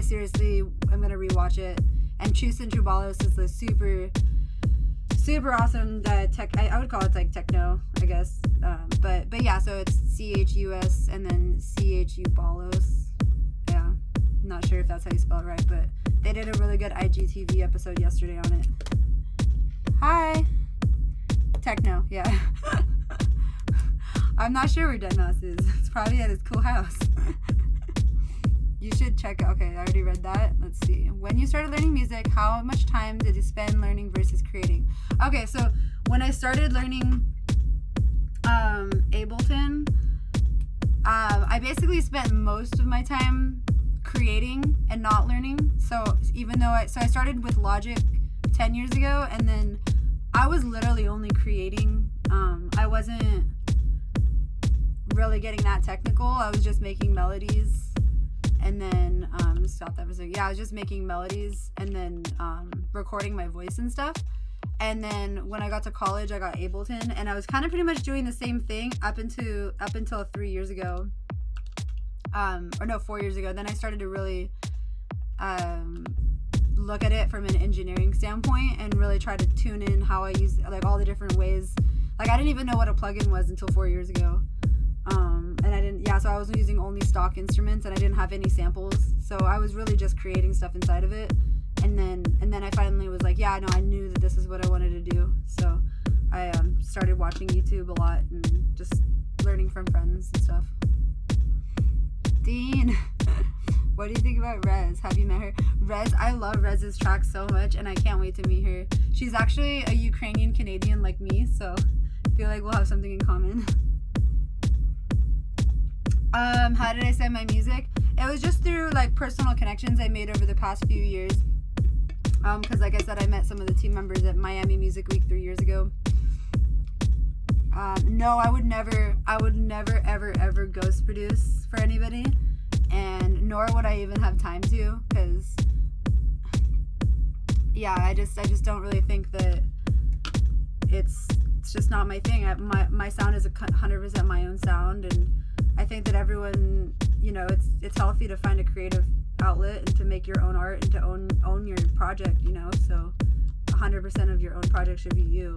seriously I'm gonna rewatch it. And Chus and Chubalos is the super awesome tech. I would call it like techno, I guess. But yeah, so it's CHUS and then CHUBalos. Yeah, not sure if that's how you spell it right, but they did a really good IGTV episode yesterday on it. Hi. Techno, yeah. I'm not sure where Deadmau5 is. It's probably at his cool house. You should check it. Okay, I already read that. Let's see. When you started learning music, how much time did you spend learning versus creating? Okay, so when I started learning Ableton, I basically spent most of my time creating and not learning. So even though I started with Logic 10 years ago, and then I was literally only creating. I wasn't really getting that technical. I was just making melodies, and then stop that for a second. Yeah, I was just making melodies and then recording my voice and stuff. And then when I got to college, I got Ableton, and I was kind of pretty much doing the same thing up until 3 years ago. 4 years ago. Then I started to really look at it from an engineering standpoint and really try to tune in how I use like all the different ways. Like I didn't even know what a plugin was until 4 years ago. So I was using only stock instruments and I didn't have any samples. So I was really just creating stuff inside of it. And then I finally was like, yeah, no, I knew that this is what I wanted to do. So I started watching YouTube a lot and just learning from friends and stuff. Dean, what do you think about Rez? Have you met her? Rez, I love Rez's tracks so much and I can't wait to meet her. She's actually a Ukrainian Canadian like me, so I feel like we'll have something in common. How did I send my music? It was just through like personal connections I made over the past few years. Because like I said, I met some of the team members at Miami Music Week 3 years ago. No, I would never ever ghost produce for anybody, and nor would I even have time to, because yeah, I just don't really think that it's it's just not my thing. My sound is 100% my own sound, and I think that everyone, you know, it's healthy to find a creative outlet and to make your own art and to own your project, you know. So 100% of your own project should be you.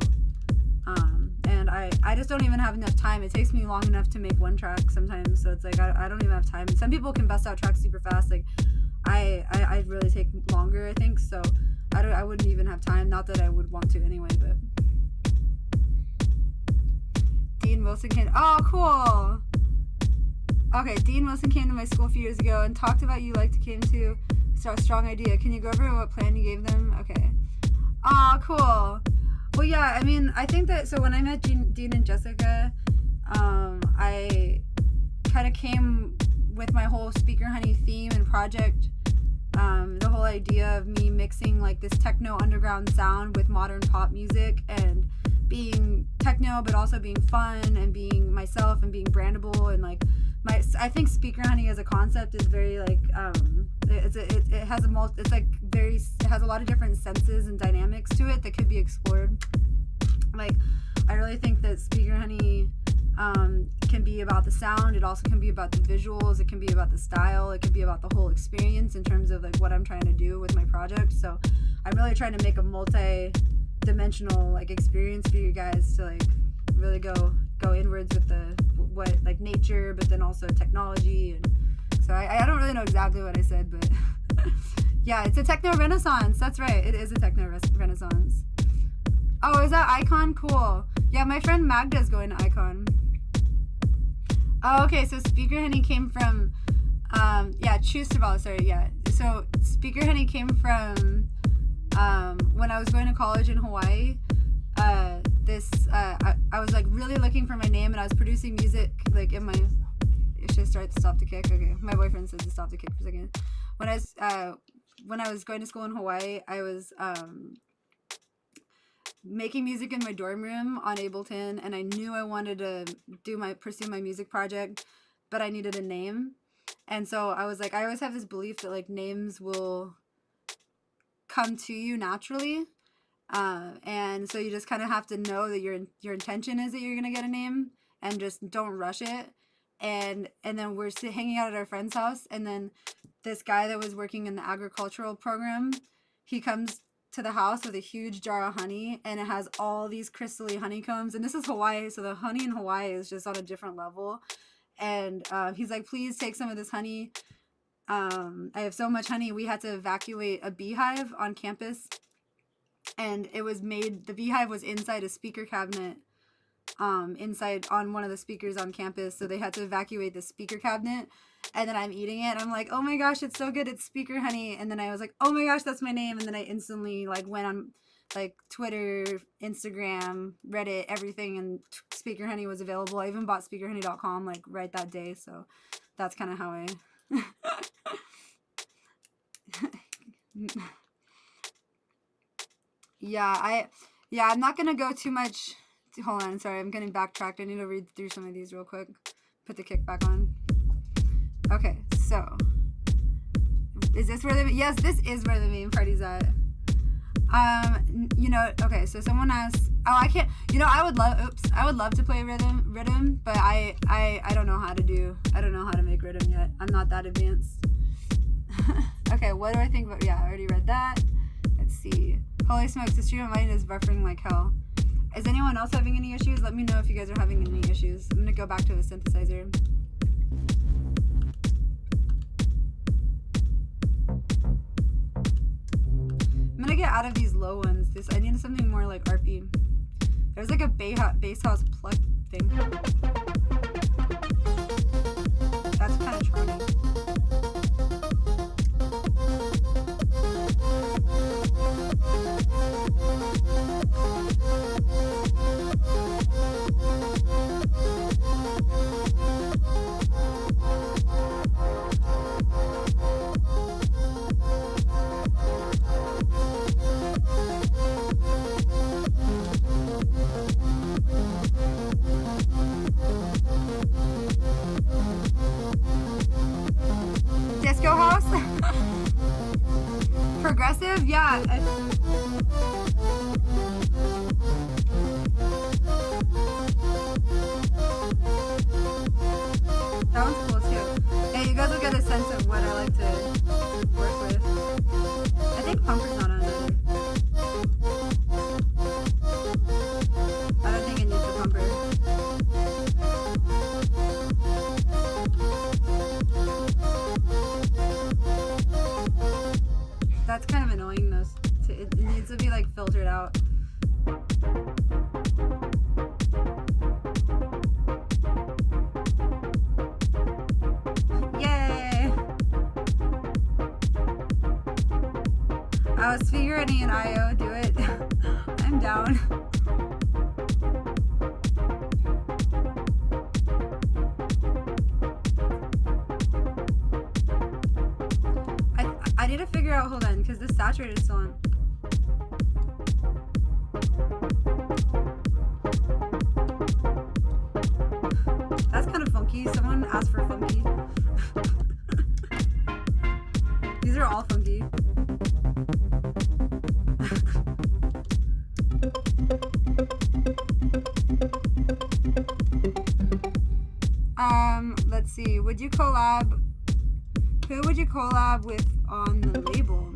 And I just don't even have enough time. It takes me long enough to make one track sometimes, so it's like I don't even have time. Some people can bust out tracks super fast. Like I really take longer, I think. So I wouldn't even have time. Not that I would want to anyway, but Dean Wilson came. Oh, cool. Okay, Dean Wilson came to my school a few years ago and talked about you like to came to. So a strong idea. Can you go over what plan you gave them? Okay. Oh, cool. Well, yeah, I mean, I think that, so when I met Dean and Jessica, I kind of came with my whole Speaker Honey theme and project, the whole idea of me mixing like this techno underground sound with modern pop music and being techno but also being fun and being myself and being brandable, and like I think Speaker Honey as a concept is very like it has a lot of different senses and dynamics to it that could be explored. Like I really think that Speaker Honey can be about the sound. It also can be about the visuals. It can be about the style. It can be about the whole experience in terms of like what I'm trying to do with my project. So I'm really trying to make a multi-dimensional like experience for you guys to like really go inwards with what like nature, but then also technology. And so I don't really know exactly what I said, but yeah, it's a techno renaissance. That's right, it is a techno renaissance. Oh, is that Icon? Cool. Yeah, my friend Magda's going to Icon. Oh, okay, so Speaker Honey came from Choose to Follow, sorry, yeah. So Speaker Honey came from when I was going to college in Hawaii. I was like really looking for my name, and I was producing music like in my. Should I stop the kick? Okay, my boyfriend says to stop the kick for a second. When I was going to school in Hawaii, I was making music in my dorm room on Ableton, and I knew I wanted to pursue my music project, but I needed a name, and so I was like, I always have this belief that like names will come to you naturally. And so you just kind of have to know that your intention is that you're gonna get a name, and just don't rush it. And then we're hanging out at our friend's house, and then this guy that was working in the agricultural program, he comes to the house with a huge jar of honey, and it has all these crystally honeycombs. And this is Hawaii, so the honey in Hawaii is just on a different level. And he's like, please take some of this honey. I have so much honey. We had to evacuate a beehive on campus. And the beehive was inside a speaker cabinet, inside on one of the speakers on campus. So they had to evacuate the speaker cabinet, and then I'm eating it, and I'm like, oh my gosh, it's so good, it's Speaker Honey. And then I was like, oh my gosh, that's my name. And then I instantly like went on like Twitter, Instagram, Reddit, everything, and Speaker Honey was available. I even bought speakerhoney.com like right that day. So that's kind of how I I'm not gonna go too much. Hold on, sorry, I'm getting backtracked. I need to read through some of these real quick. Put the kick back on. Okay, so is this where yes, this is where the main party's at. Okay, so someone asked, I can't, I would love to play rhythm, but I don't know how to make rhythm yet. I'm not that advanced. Okay, what do I think about, I already read that. Let's see. Holy smokes, the stream of mine is buffering like hell. Is anyone else having any issues? Let me know if you guys are having any issues. I'm gonna go back to the synthesizer. I'm gonna get out of these low ones. I need something more like RP. There's like a bass house plug thing. That's kind of charming. Disco house? Progressive? Yeah. get a sense of what I like to work with. I think pumper's not on either. I don't think it needs a pumper. That's kind of annoying though. It needs to be like filtered out. Yay! I was figuring an IO, do it. I'm down. I need to figure out, hold on, because this saturated is still on. That's kind of funky. Someone asked for funky. These are all funky. Let's see. Would you collab? Who would you collab with on the label?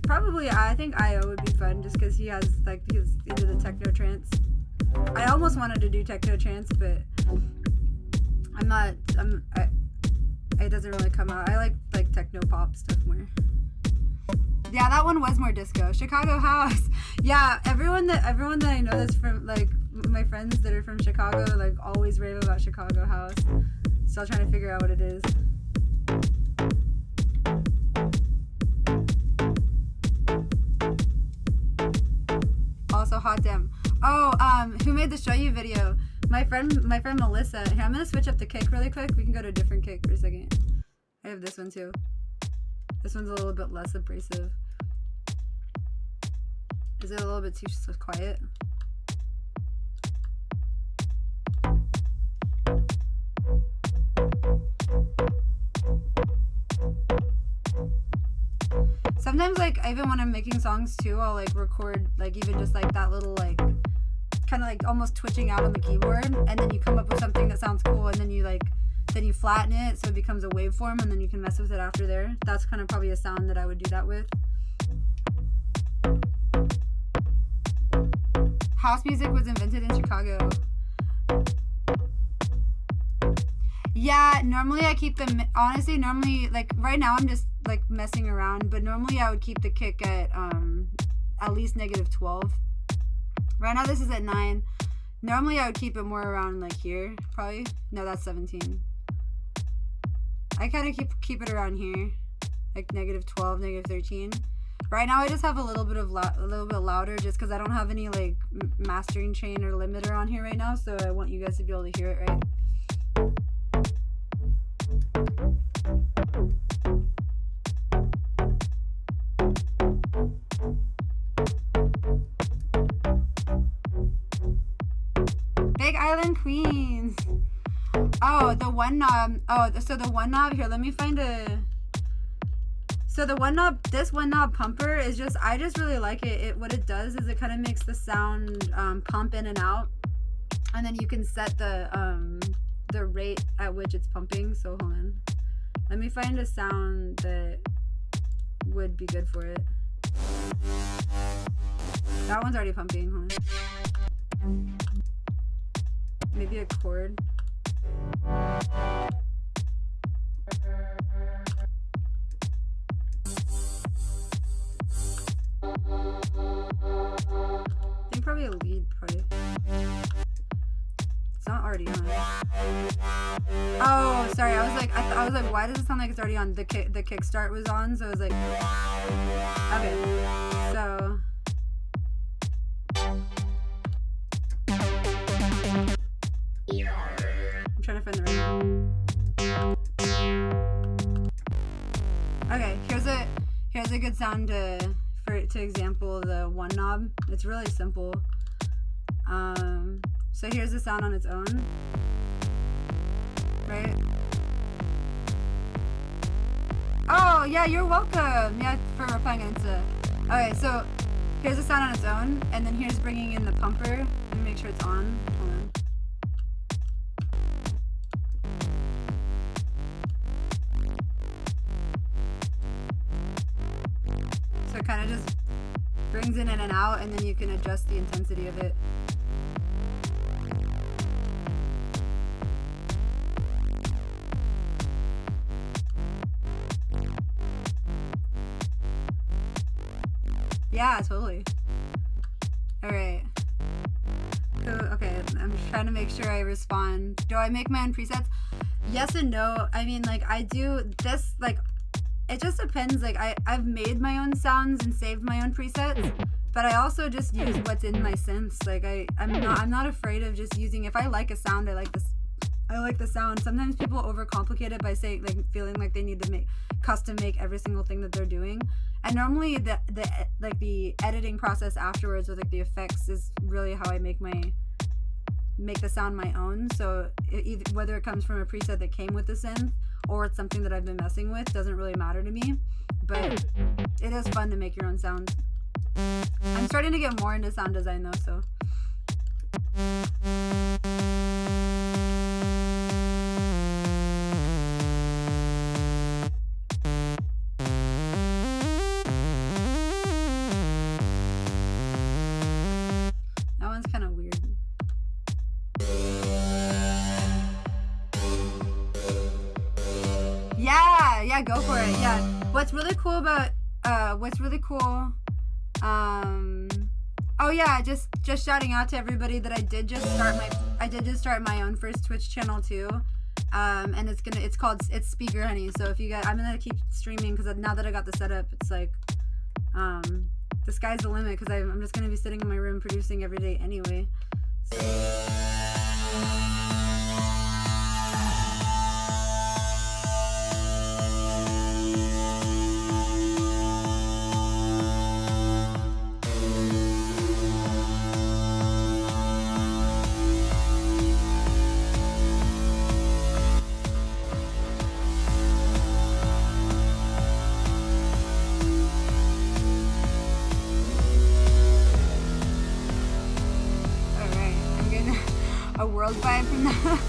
Probably, I think IO would be fun just because he has, like, he's into the techno trance. I almost wanted to do techno trance, but it doesn't really come out. I like techno pop stuff more. Yeah, that one was more disco. Chicago house. Yeah, everyone that I know that's from, like, my friends that are from Chicago, like, always rave about Chicago house. Still trying to figure out what it is. Also hot damn. Oh, who made the show you video? My friend Melissa. Here, I'm gonna switch up the kick really quick. We can go to a different kick for a second. I have this one too. This one's a little bit less abrasive. Is it a little bit too quiet? Sometimes, like, even when I'm making songs too, I'll like record like even just like that little like kind of like almost twitching out on the keyboard, and then you come up with something that sounds cool, and then you flatten it so it becomes a waveform, and then you can mess with it after there. That's kind of probably a sound that I would do that with. House music was invented in Chicago. Yeah, normally I keep them, honestly, normally, like, right now I'm just, like, messing around, but normally I would keep the kick at least -12. Right now this is at 9. Normally I would keep it more around, like, here, probably. No, that's 17. I kind of keep it around here, like, -12, -13. Right now I just have a little bit louder just because I don't have any, like, mastering chain or limiter on here right now, so I want you guys to be able to hear it right. Big Island Queens. Oh, the one knob. Oh, so the one knob here. Let me find a. So the one knob, this one knob pumper is just, I just really like it. What it does is it kind of makes the sound pump in and out, and then you can set the rate at which it's pumping. So hold on. Let me find a sound that would be good for it. That one's already pumping. Hold on. Maybe a chord. I think probably a lead, probably. It's not already on. Oh, sorry. I was like, why does it sound like it's already on? The kickstart was on, so I was like, okay. So. I'm trying to find the right one. Okay, here's a good sound to example the one knob. It's really simple. So here's the sound on its own, right? Oh yeah, you're welcome. Yeah, for replying on Insta. Okay, so here's the sound on its own, and then here's bringing in the pumper. Let me make sure it's on. Hold on. it kind of just brings it in and out, and then you can adjust the intensity of it. Yeah, totally. All right. So, okay, I'm trying to make sure I respond. Do I make my own presets? Yes and no. I mean, like, I do this, like, it just depends. Like, I've made my own sounds and saved my own presets, but I also just use what's in my synths. Like, I'm not afraid of just using, if I like a sound, I like the sound. Sometimes people overcomplicate it by saying, like, feeling like they need to custom make every single thing that they're doing. And normally the editing process afterwards with, like, the effects is really how I make the sound my own. So whether it comes from a preset that came with the synth or it's something that I've been messing with, doesn't really matter to me. But it is fun to make your own sound. I'm starting to get more into sound design though, so. That one's kind of weird. Yeah, go for it. Yeah. What's really cool about oh yeah, just shouting out to everybody that I did just start my own first Twitch channel too. And it's Speaker Honey. So if you guys, I'm gonna keep streaming because now that I got the setup, it's like the sky's the limit because I'm just gonna be sitting in my room producing every day anyway. So. A world vibe from that.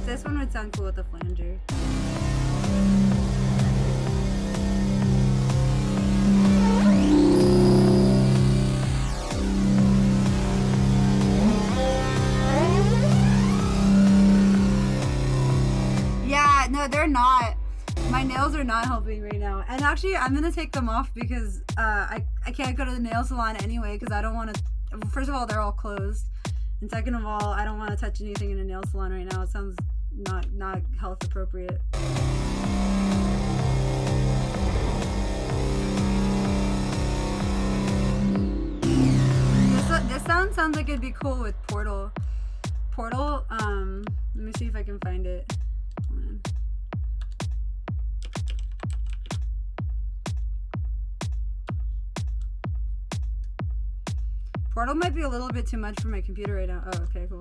This one would sound cool with the flanger. No, they're not. My nails are not helping right now. And actually, I'm going to take them off because I can't go to the nail salon anyway because I don't want to... First of all, they're all closed. And second of all, I don't want to touch anything in a nail salon right now. It sounds not health appropriate. This sounds like it'd be cool with Portal. Let me see if I can find it. Hold on. Portal might be a little bit too much for my computer right now. Oh, okay, cool.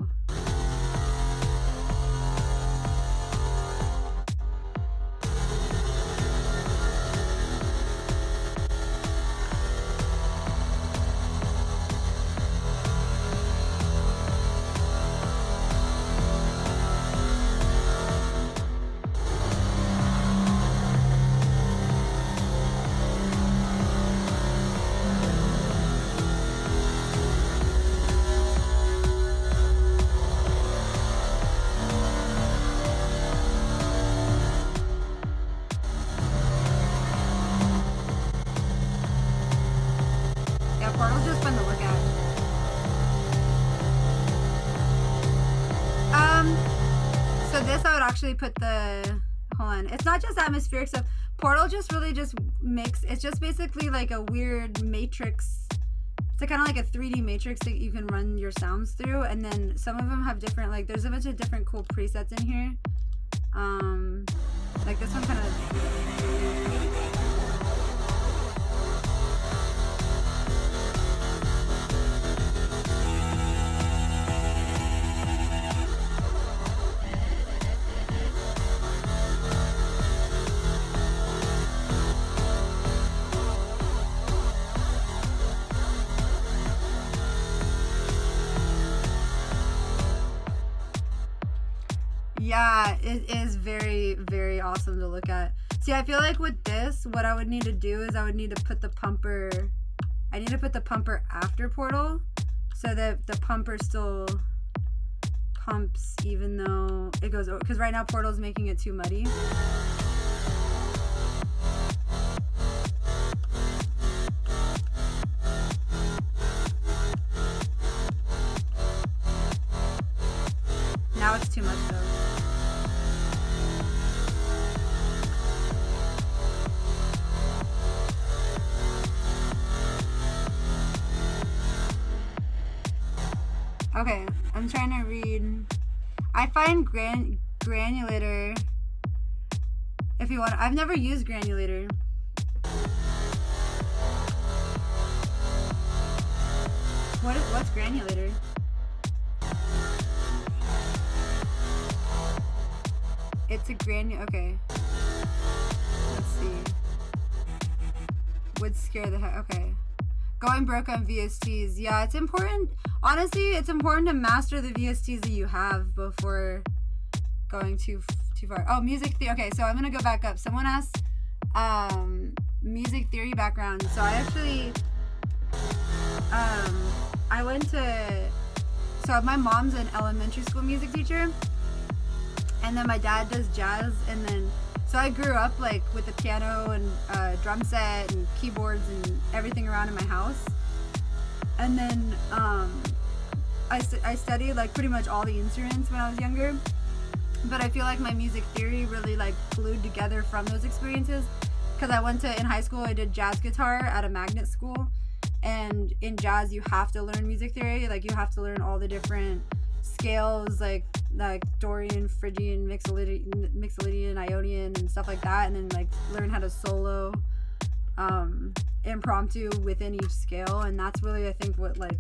Actually put the, hold on, it's not just atmospheric stuff. Portal just really just makes, it's just basically like a weird matrix. It's kind of like a 3D matrix that you can run your sounds through, and then some of them have different, like there's a bunch of different cool presets in here. Like this one kind of Yeah, it is very, very awesome to look at. See, I feel like with this, what I would need to do is I would need to put the pumper, I need to put the pumper after Portal so that the pumper still pumps even though it goes, because right now Portal's making it too muddy. Now it's too much though. Okay, I'm trying to read. I find granulator, if you want. I've never used granulator. What's granulator? It's a okay. Let's see. Would scare the heck. Okay. Going broke on VSTs. Yeah, it's important. Honestly, it's important to master the VSTs that you have before going too far. Oh, music theory. Okay, so I'm gonna go back up. Someone asked music theory background. So I actually I went to, so my mom's an elementary school music teacher, and then my dad does jazz, and then so I grew up like with the piano and drum set and keyboards and everything around in my house. And then I studied like pretty much all the instruments when I was younger. But I feel like my music theory really like glued together from those experiences, because I went to, in high school I did jazz guitar at a magnet school, and in jazz you have to learn music theory. Like you have to learn all the different scales, like Dorian, Phrygian, Mixolydian, Ionian, and stuff like that, and then like learn how to solo impromptu within each scale. And that's really, I think, what like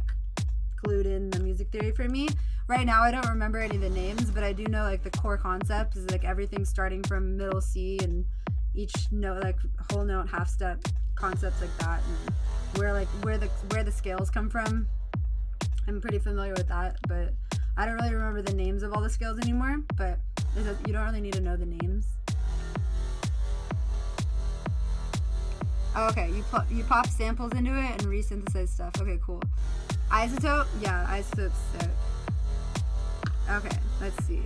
glued in the music theory for me. Right now I don't remember any of the names, but I do know like the core concept is like everything starting from middle C and each note, like whole note, half step concepts like that, and where the scales come from. I'm pretty familiar with that, but I don't really remember the names of all the scales anymore. But you don't really need to know the names. Oh, okay, you pop samples into it and resynthesize stuff. Okay, cool. Isotope, yeah, isotope's sick. Okay, let's see.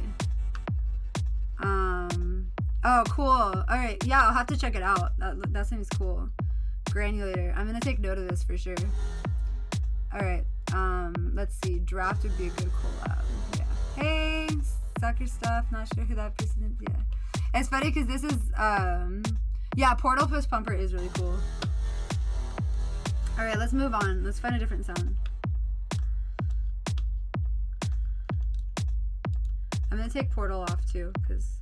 Oh, cool. All right, yeah, I'll have to check it out. That seems cool. Granulator. I'm gonna take note of this for sure. All right. Let's see. Draft would be a good collab. Yeah. Hey, sucker stuff. Not sure who that person is. Yeah. It's funny because this is yeah, Portal plus Pumper is really cool. All right, let's move on. Let's find a different sound. I'm gonna take Portal off too, because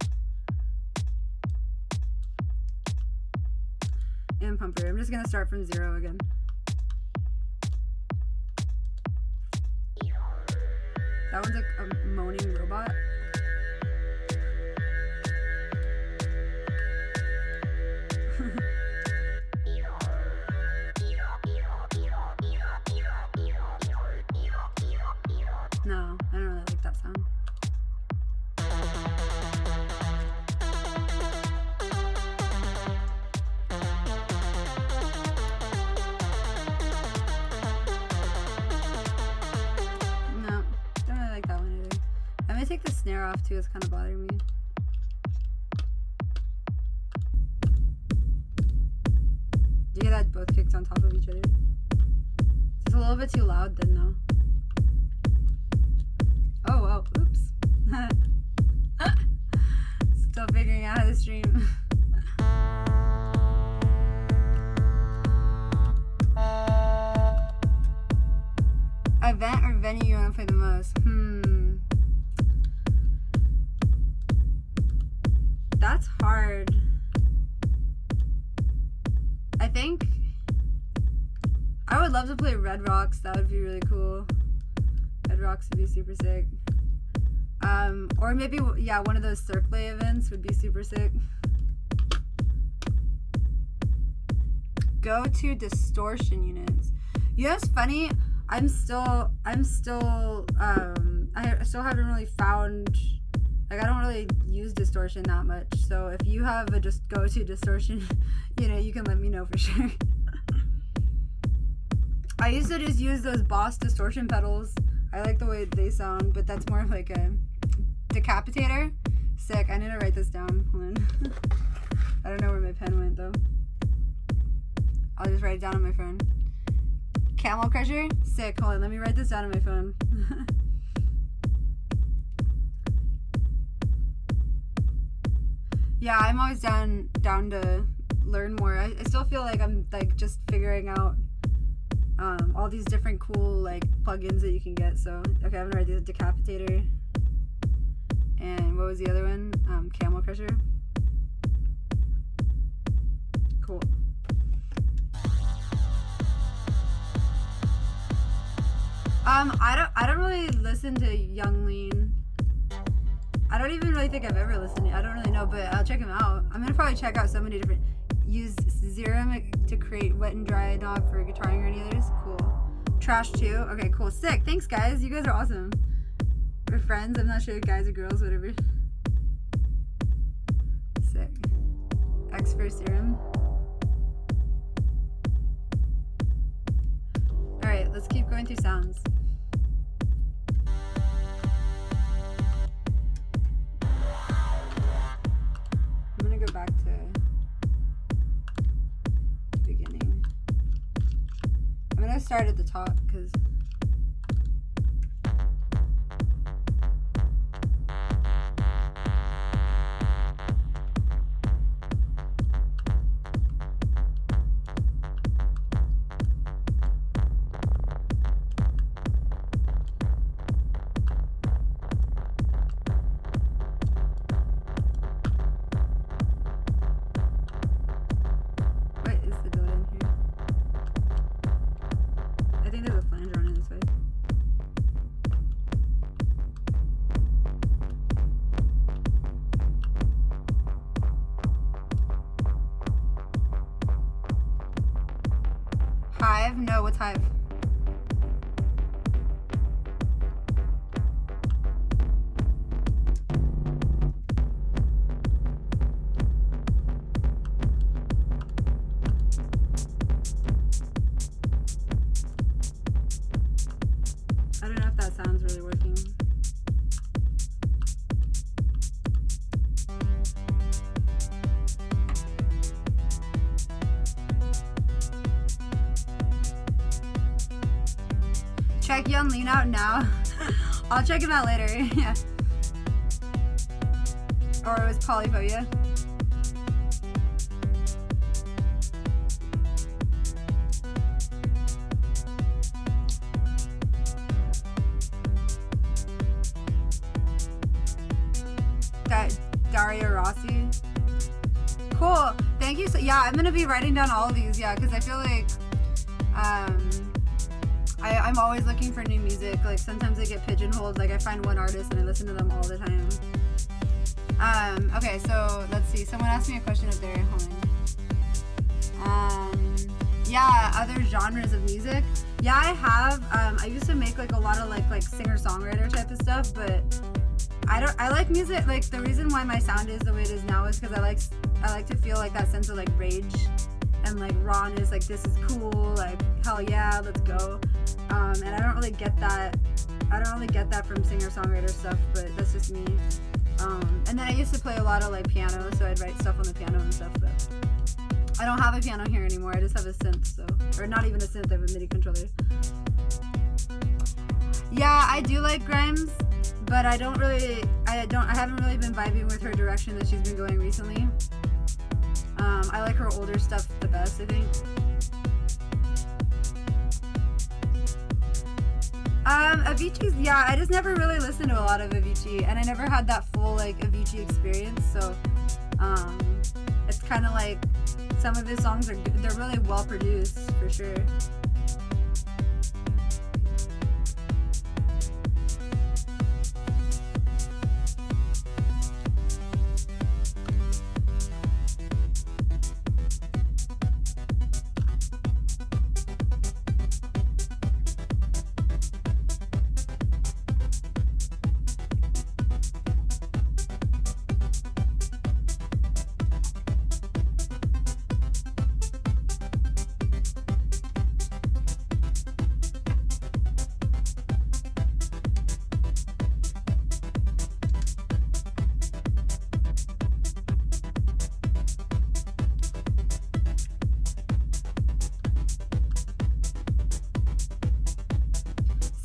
and Pumper. I'm just gonna start from 0 again. That one's like a moaning robot. No, I don't really like that sound. I'm gonna take the snare off too, it's kind of bothering me. Do you hear that both kicks on top of each other? It's a little bit too loud then though. Oh, whoa, oops. Still figuring out how to stream. Event or venue you wanna play the most? That's hard. I think I would love to play Red Rocks. That would be really cool. Red Rocks would be super sick. Or maybe, yeah, one of those Cirque events would be super sick. Go to distortion units. You know, it's funny. I still haven't really found Like, I don't really use distortion that much. So if you have a just go-to distortion, you know, you can let me know for sure. I used to just use those Boss distortion pedals. I like the way they sound, but that's more like a decapitator. Sick. I need to write this down. Hold on. I don't know where my pen went though. I'll just write it down on my phone. Camel Crusher? Sick. Hold on, let me write this down on my phone. Yeah, I'm always down to learn more. I still feel like I'm like just figuring out all these different cool like plugins that you can get. So okay, I'm gonna write this decapitator. And what was the other one? Camel Crusher. Cool. I don't really listen to Young Lean. I don't even really think I've ever listened to. I don't really know, but I'll check him out. I'm gonna probably check out so many different. Use Zerum to create wet and dry knob for guitaring or any others. Cool. Trash too. Okay, cool. Sick. Thanks, guys. You guys are awesome. We're friends. I'm not sure guys or girls, whatever. Sick. Expert Serum. Alright, let's keep going through sounds. I'm gonna go back to the beginning. I'm gonna start at the top because Hive? No, what's Hive? I don't know if that sounds really working. Check Young Lean out now. I'll check him out later. Yeah. Or it was Polyphobia. Daria Rossi. Cool. Thank you. So yeah, I'm gonna be writing down all of these. Yeah, because I feel like I'm always looking for new music. Like sometimes I get pigeonholed. Like I find one artist and I listen to them all the time. Okay, so let's see. Someone asked me a question up there. Hold on. Yeah, other genres of music. Yeah, I have. I used to make like a lot of like singer-songwriter type of stuff, but I like music. Like the reason why my sound is the way it is now is because I like to feel like that sense of like rage and like rawness. Like this is cool. Like hell yeah, let's go. And I don't really get that. I don't really get that from singer-songwriter stuff, but that's just me. And then I used to play a lot of like piano, so I'd write stuff on the piano and stuff. But I don't have a piano here anymore. I just have a synth, so or not even a synth. I have a MIDI controller. Yeah, I do like Grimes, but I haven't really been vibing with her direction that she's been going recently. I like her older stuff the best, I think. Avicii's, yeah, I just never really listened to a lot of Avicii, and I never had that full like Avicii experience, so it's kind of like some of his songs they're really well produced for sure.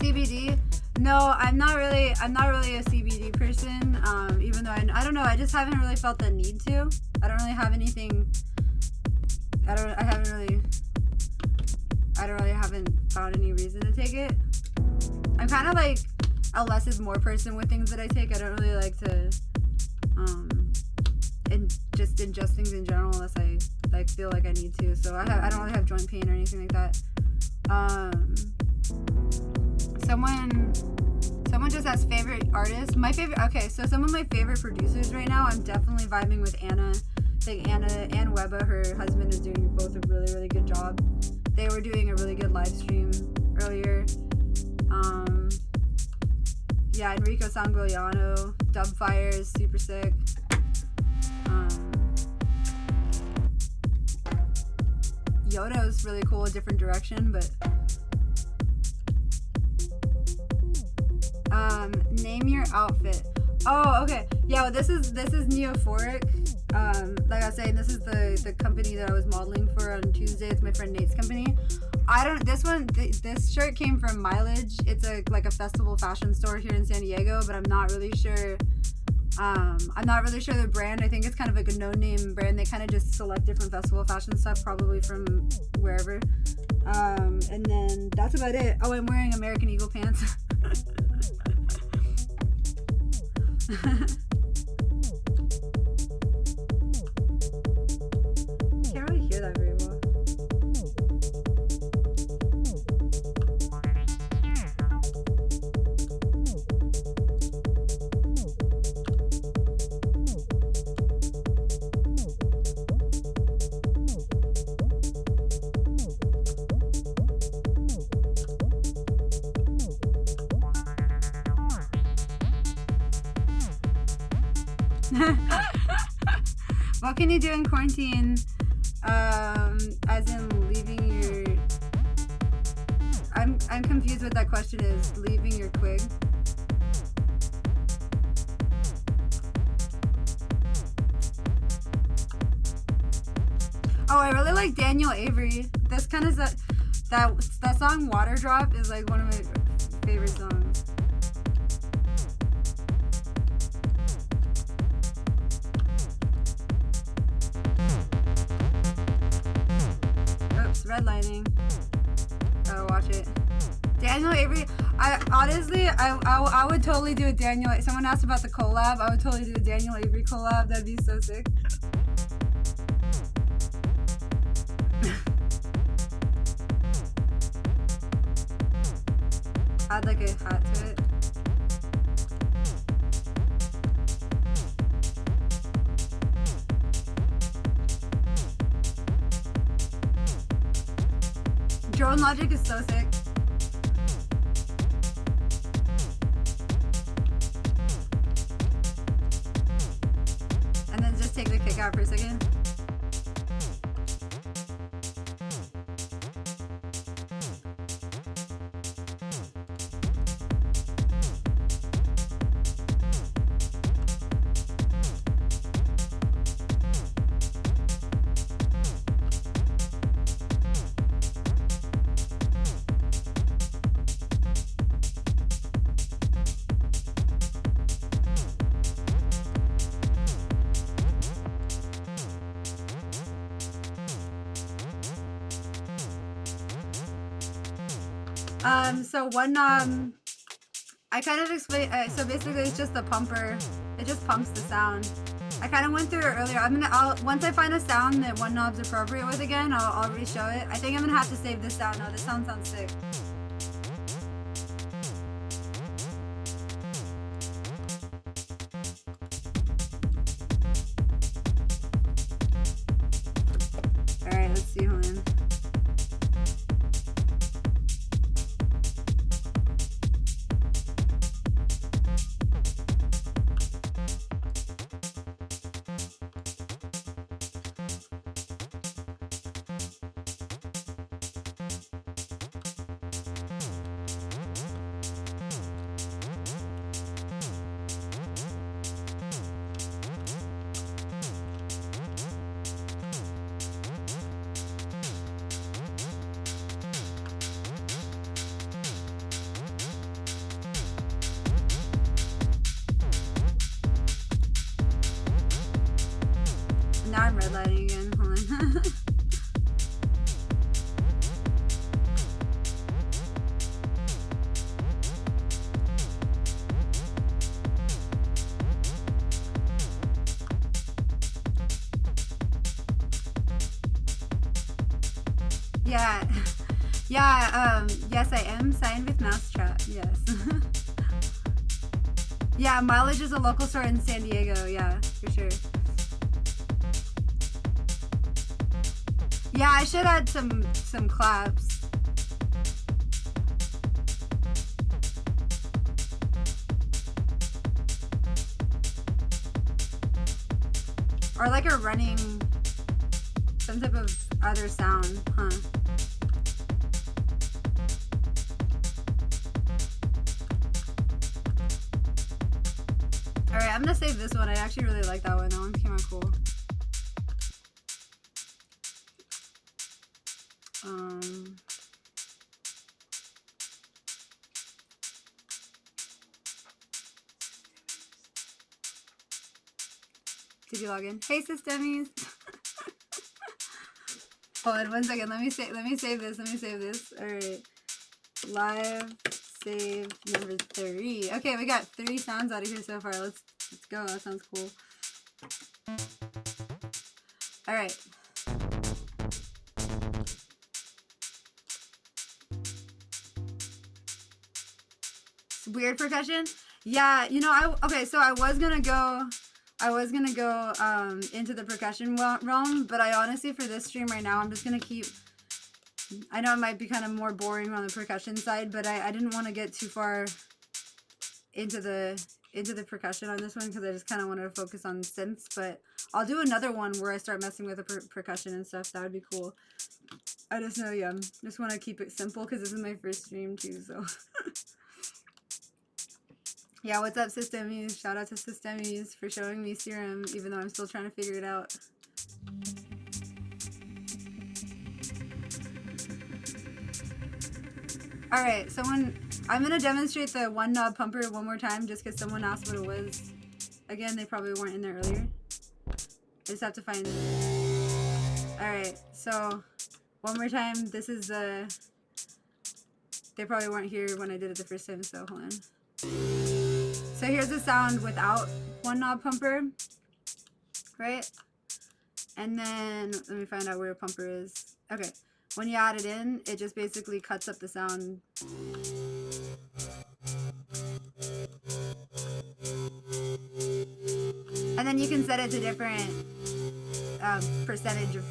CBD? No, I'm not really a CBD person. Even though I don't know, I just haven't really felt the need to. I don't really have anything. I haven't found any reason to take it. I'm kind of like a less is more person with things that I take. I don't really like to just ingest things in general unless I like feel like I need to. So I don't really have joint pain or anything like that. Someone just has favorite artists. Okay, so some of my favorite producers right now, I'm definitely vibing with Anna. I think Ann Webba, her husband, is doing both a really, really good job. They were doing a really good live stream earlier. Yeah, Enrico Sangiuliano, Dubfire is super sick. Yodo's really cool, a different direction, but name your outfit. Oh, okay. Yeah, well, this is Neophoric. Like I was saying, this is the company that I was modeling for on Tuesday. It's my friend Nate's company. This shirt came from Mileage. It's like a festival fashion store here in San Diego, but I'm not really sure. I'm not really sure the brand. I think it's kind of like a no-name brand. They kind of just select different festival fashion stuff, probably from wherever. And then that's about it. Oh, I'm wearing American Eagle pants. Can't really hear that very well. What can you do in quarantine? As in leaving your... I'm confused what that question is. Leaving your quig? Oh, I really like Daniel Avery. That's kind of that song Water Drop is like one of my favorite songs. Redlining. Oh, watch it. Daniel Avery. I would totally do a Daniel. Someone asked about the collab. I would totally do a Daniel Avery collab. That'd be so sick. Add like a hat to it. Drone Logic is so sick. And then just take the kick out for a second. So one knob, I kind of explained, so basically it's just the pumper. It just pumps the sound. I kind of went through it earlier. Once I find a sound that one knob's appropriate with again, I'll re-show it. I think I'm gonna have to save this sound now. This sound sounds sick. All right, let's see, hold on. red lighting again. Hold on. Yeah. Yeah, yes, I am signed with mau5trap. Yes. Yeah, Mileage is a local store in San Diego. Yeah, for sure. Yeah, I should add some claps. Or like a running, some type of other sound, huh? Alright, I'm gonna save this one. I actually really like that one. That one came out cool. Did you log in? Hey, Systemies. Hold on 1 second. Let me save this. Let me save this. Alright. Live save number 3. Okay, we got 3 sounds out of here so far. Let's go. That sounds cool. Alright. Weird percussion? Yeah, you know, okay, so I was gonna go into the percussion realm, but I honestly, for this stream right now, I'm just gonna keep, I know it might be kind of more boring on the percussion side, but I didn't want to get too far into the percussion on this one, because I just kind of wanted to focus on synths. But I'll do another one where I start messing with the percussion and stuff. That would be cool. I just know, yeah, just want to keep it simple, because this is my first stream too, so. Yeah, what's up, Systemies? Shout out to Systemies for showing me Serum, even though I'm still trying to figure it out. Alright, I'm gonna demonstrate the one knob pumper one more time, just because someone asked what it was. Again, they probably weren't in there earlier. I just have to find it. Alright, so one more time. This is the, they probably weren't here when I did it the first time, so hold on. So here's the sound without one knob pumper, right? And then let me find out where a pumper is. Okay, when you add it in, it just basically cuts up the sound. And then you can set it to different percentage of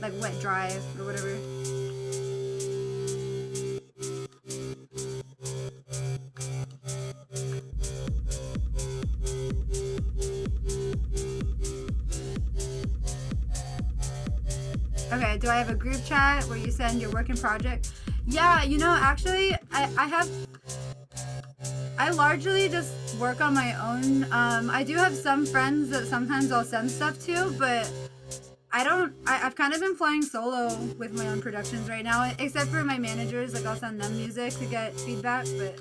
like wet drive or whatever. Okay, do I have a group chat where you send your work in project? Yeah, you know, actually, I largely just work on my own. I do have some friends that sometimes I'll send stuff to, but I've kind of been flying solo with my own productions right now, except for my managers. Like, I'll send them music to get feedback, but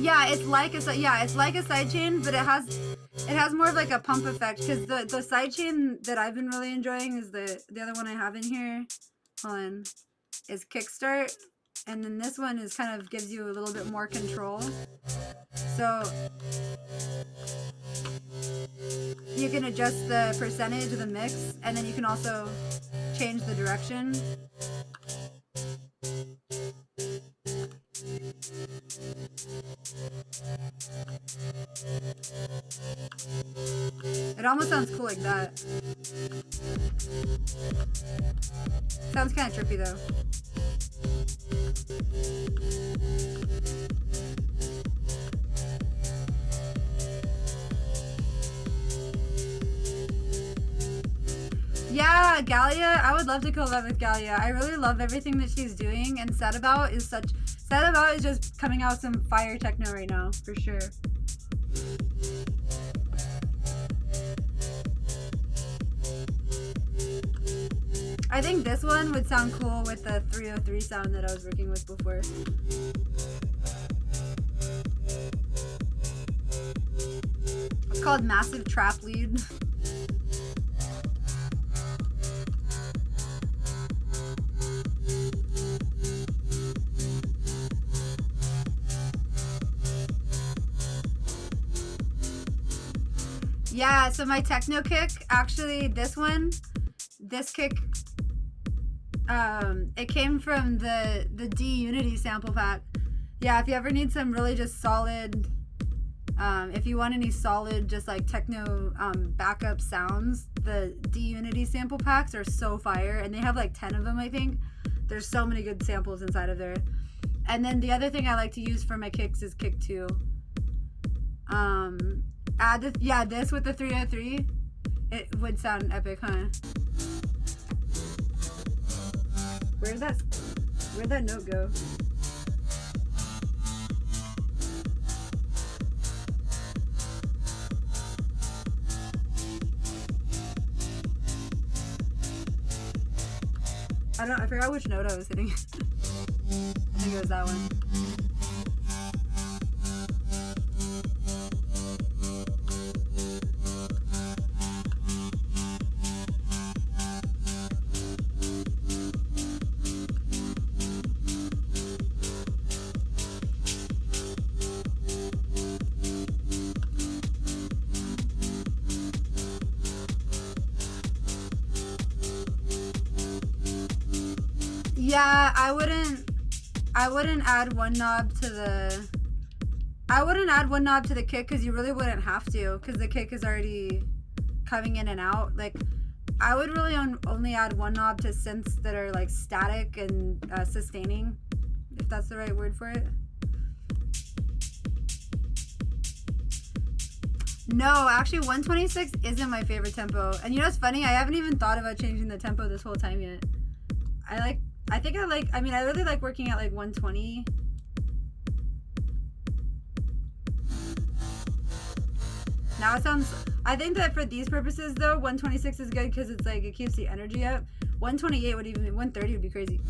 yeah, it's like a sidechain, but it has more of like a pump effect, because the sidechain that I've been really enjoying is the other one I have in here. Hold on, is Kickstart, and then this one is kind of gives you a little bit more control. So you can adjust the percentage of the mix, and then you can also change the direction. It almost sounds cool like that. Sounds kind of trippy though. Yeah, Galia, I would love to collab with Galia. I really love everything that she's doing, and Set About is just coming out with some fire techno right now, for sure. I think this one would sound cool with the 303 sound that I was working with before. It's called mau5trapLIVE. Yeah, so my techno kick, actually, this kick, it came from the D Unity sample pack. Yeah, if you ever need some really just solid, if you want any solid, just like techno backup sounds, the D Unity sample packs are so fire, and they have like 10 of them, I think. There's so many good samples inside of there. And then the other thing I like to use for my kicks is Kick 2. Add this, yeah, this with the 303, it would sound epic, huh? Where'd that note go? I forgot which note I was hitting. I think it was that one. Yeah, I wouldn't add one knob to the kick, because you really wouldn't have to, because the kick is already coming in and out. Like, I would really only add one knob to synths that are like static and sustaining, if that's the right word for it. No, actually 126 isn't my favorite tempo. And you know what's funny? I haven't even thought about changing the tempo this whole time yet. I really like working at like 120. Now it sounds, I think that for these purposes though, 126 is good because it's like, it keeps the energy up. 128 would even, 130 would be crazy.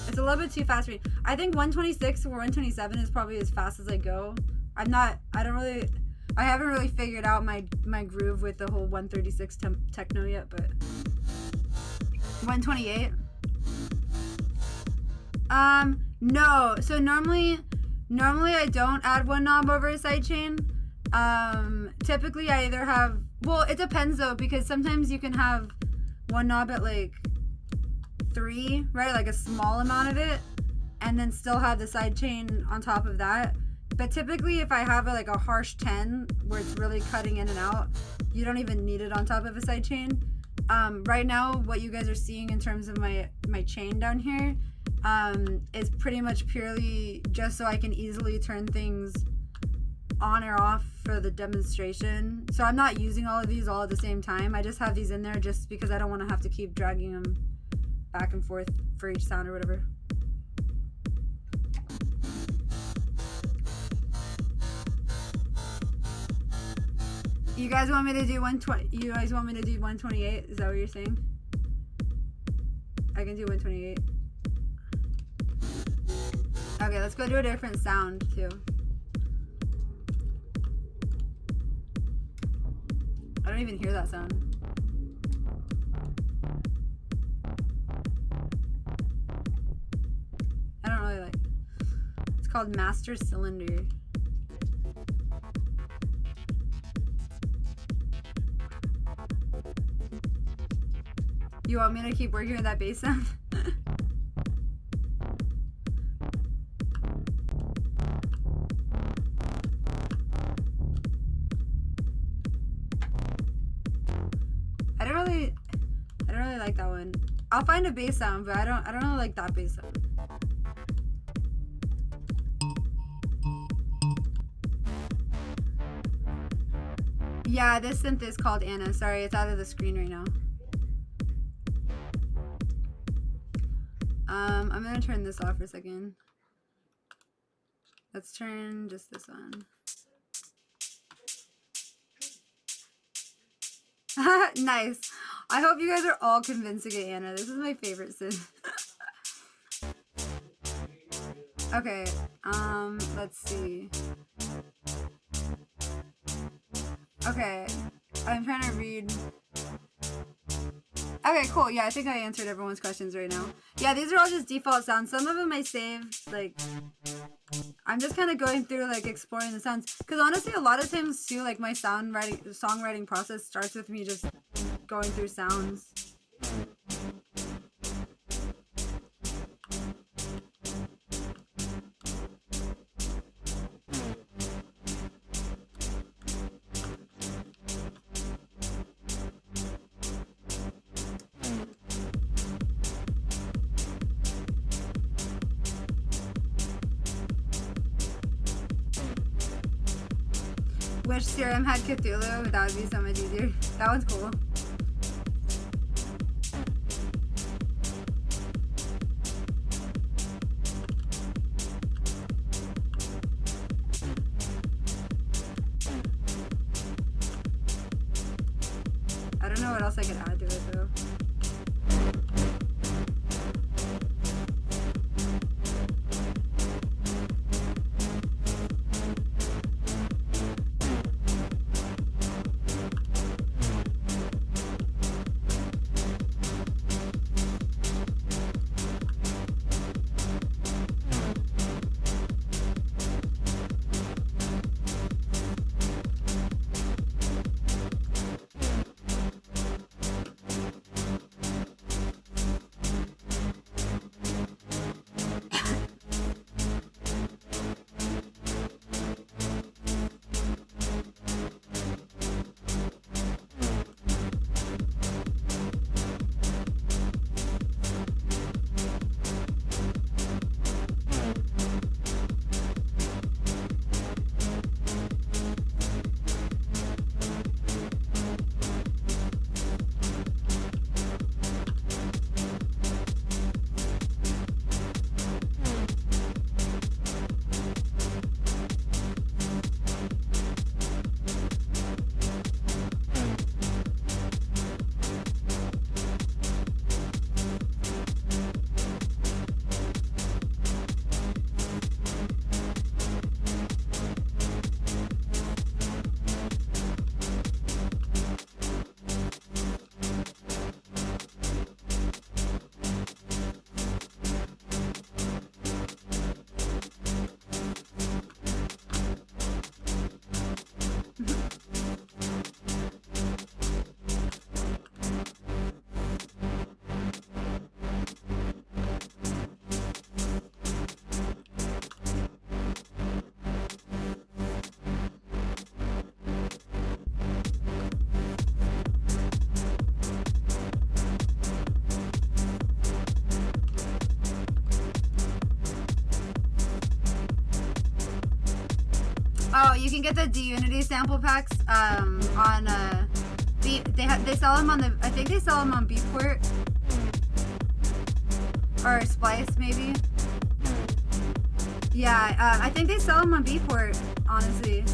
It's a little bit too fast for me. I think 126 or 127 is probably as fast as I go. I haven't really figured out my groove with the whole 136 techno yet, but 128. No. So normally I don't add one knob over a sidechain. Typically I either have, well, it depends though, because sometimes you can have one knob at like 3, right? Like a small amount of it, and then still have the sidechain on top of that. But typically if I have like a harsh 10 where it's really cutting in and out, you don't even need it on top of a sidechain. Right now, what you guys are seeing in terms of my chain down here is pretty much purely just so I can easily turn things on or off for the demonstration. So I'm not using all of these all at the same time. I just have these in there just because I don't want to have to keep dragging them back and forth for each sound or whatever. You guys want me to do 120? You guys want me to do 128? Is that what you're saying? I can do 128. Okay, let's go do a different sound too. I don't even hear that sound. I don't really like. It's called Master Cylinder. You want me to keep working with that bass sound? I don't really like that one. I'll find a bass sound, but I don't really like that bass sound. Yeah, this synth is called Anna. Sorry, it's out of the screen right now. I'm gonna turn this off for a second. Let's turn just this on. Nice. I hope you guys are all convinced to get Anna. This is my favorite synth. Okay, let's see. Okay, I'm trying to read. Okay, cool. Yeah, I think I answered everyone's questions right now. Yeah, these are all just default sounds. Some of them I saved, like, I'm just kind of going through like exploring the sounds, because honestly a lot of times too, like my songwriting process starts with me just going through sounds. Wish Serum had Cthulhu, that would be so much easier. That one's cool. I don't know what else I could add to it though. Oh, you can get the D-Unity sample packs on they sell them on the, I think they sell them on Beatport or Splice maybe. Yeah, I think they sell them on Beatport, honestly.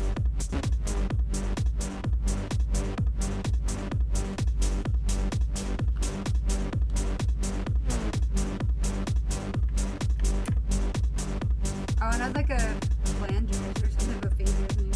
Oh, and it has like a flange or something of a phaser thing.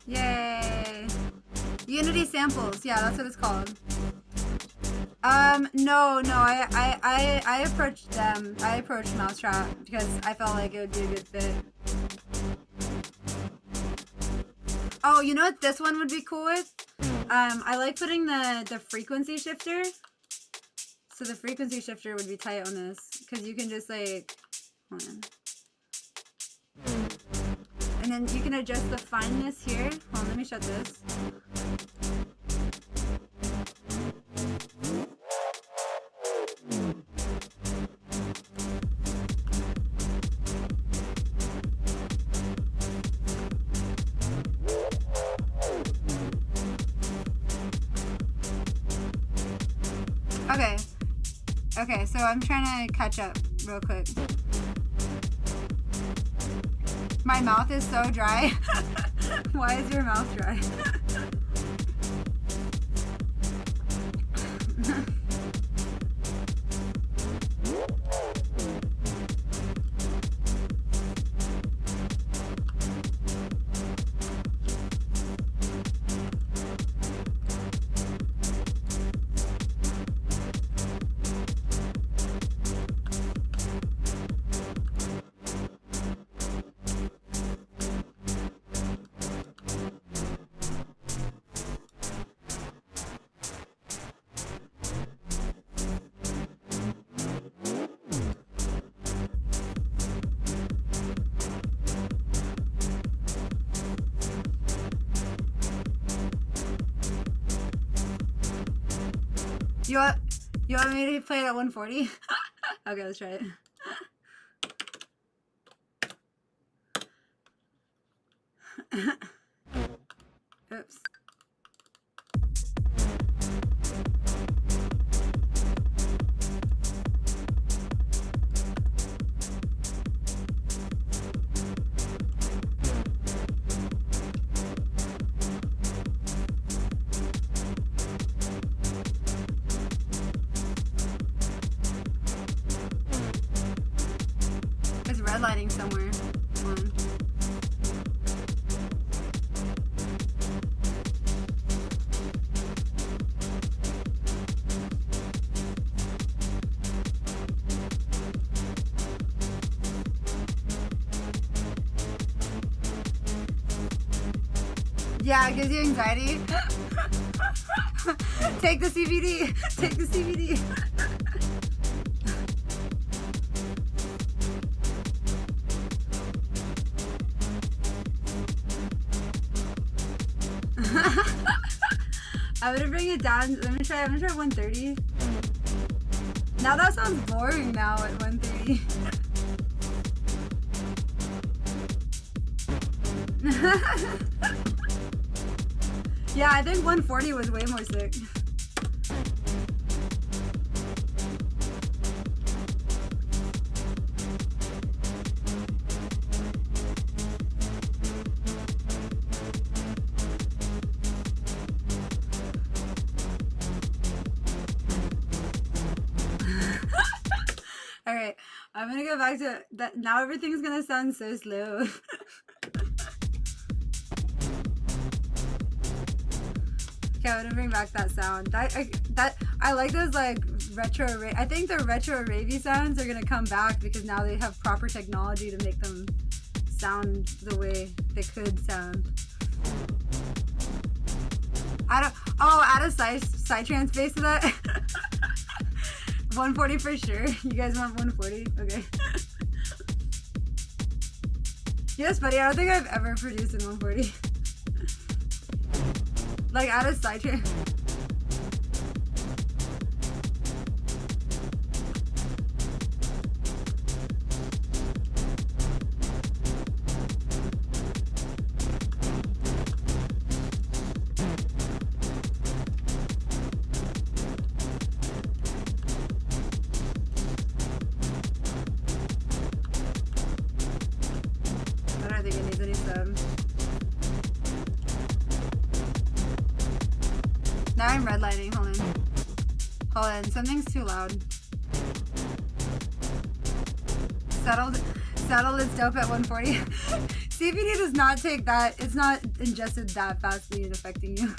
Yay! Unity samples, yeah, that's what it's called. No, I approached them. I approached mau5trap because I felt like it would be a good fit. Oh, you know what this one would be cool with? I like putting the frequency shifter. So the frequency shifter would be tight on this because you can just like, hold on. And then you can adjust the fineness here. Hold on, let me shut this. Okay, so I'm trying to catch up real quick. My mouth is so dry. Why is your mouth dry? You want me to play it at 140? Okay, let's try it. Oops. Redlighting somewhere. Come yeah, it gives you anxiety. Take the CBD. Take the CBD. I'm gonna bring it down. I'm gonna try 130. Now that sounds boring now at 130. Yeah, I think 140 was way more sick. Alright, I'm gonna go back to that. Now everything's gonna sound so slow. Okay, I'm gonna bring back that sound. I like those like retro. I think the retro ravey sounds are gonna come back because now they have proper technology to make them sound the way they could sound. Add a psytrance bass to that. 140 for sure. You guys want 140? Okay. Yeah, it's funny. I don't think I've ever produced in 140. Like, add a psytrance. Now I'm redlighting. Hold on. Something's too loud. Settled is dope at 140. CBD does not take that. It's not ingested that fastly and affecting you.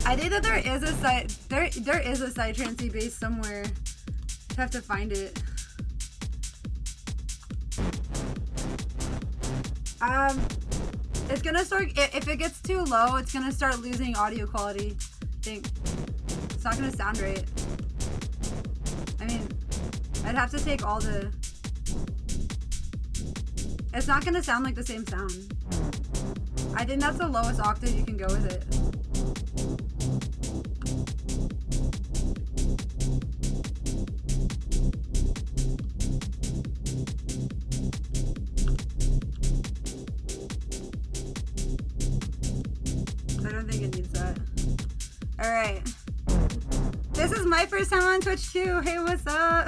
I think that there is a psytrancey base somewhere. I have to find it. It's gonna start, if it gets too low, it's gonna start losing audio quality. I think it's not gonna sound right. I mean, I'd have to take all the, it's not gonna sound like the same sound. I think that's the lowest octave you can go with it. my first time on Twitch too. Hey, what's up?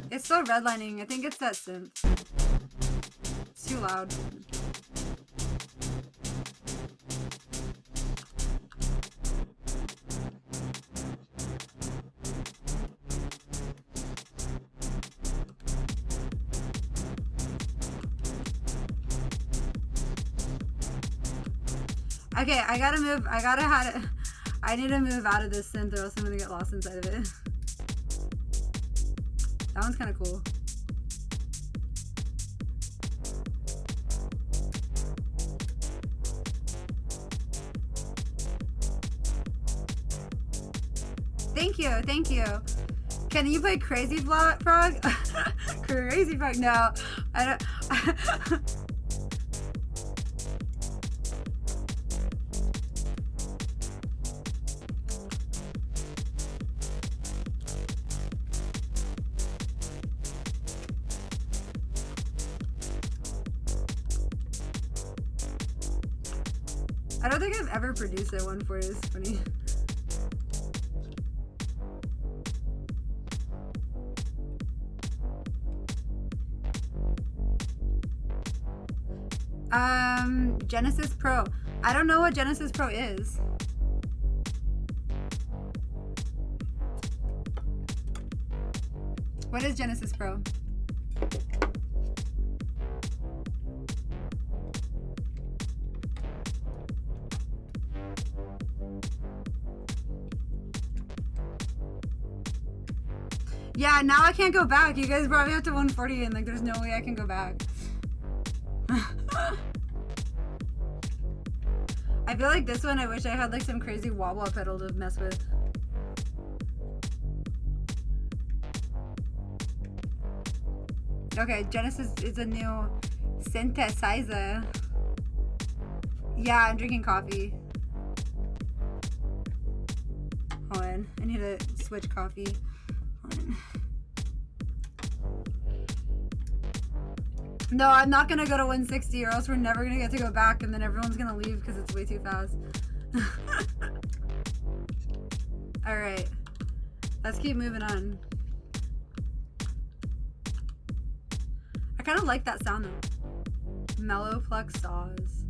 It's still redlining. I think it's that synth. It's too loud. Okay, I gotta move. I need to move out of this synth or else I'm gonna get lost inside of it. That one's kind of cool. Thank you, thank you. Can you play Crazy Frog? Crazy Frog? No, I don't. I don't think I've ever produced that one for you. It's funny. Genesis Pro. I don't know what Genesis Pro is. What is Genesis Pro? Yeah, now I can't go back. You guys brought me up to 140 and like there's no way I can go back. I feel like this one I wish I had like some crazy wah-wah pedal to mess with. Okay, Genesis is a new synthesizer. Yeah, I'm drinking coffee. Hold on, I need to switch coffee. No, I'm not gonna go to 160 or else we're never gonna get to go back and then everyone's gonna leave because it's way too fast. Alright, let's keep moving on. I kind of like that sound though. Mellow Flux saws.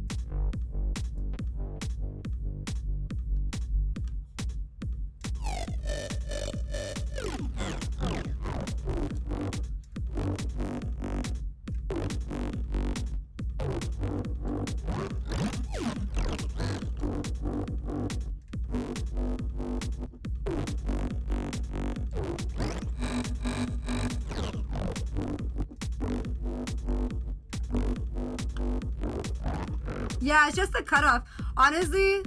Yeah, it's just the cutoff. Honestly,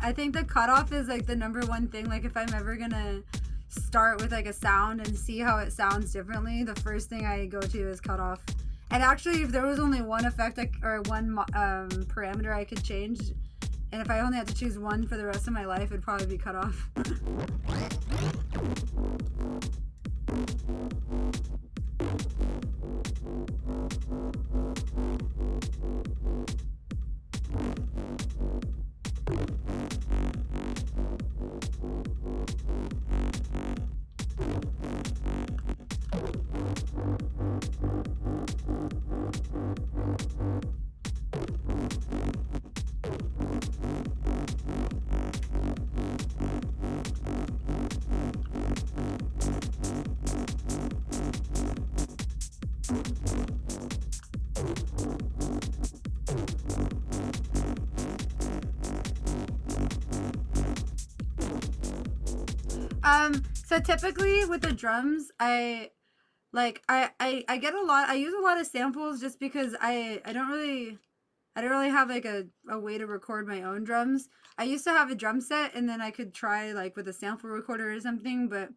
I think the cutoff is like the #1 thing. Like if I'm ever gonna start with like a sound and see how it sounds differently, the first thing I go to is cutoff. And actually, if there was only one effect or one parameter I could change, and if I only had to choose one for the rest of my life, it'd probably be cutoff. So typically with the drums, I get a lot, I use a lot of samples just because I don't really have like a way to record my own drums. I used to have a drum set and then I could try like with a sample recorder or something, but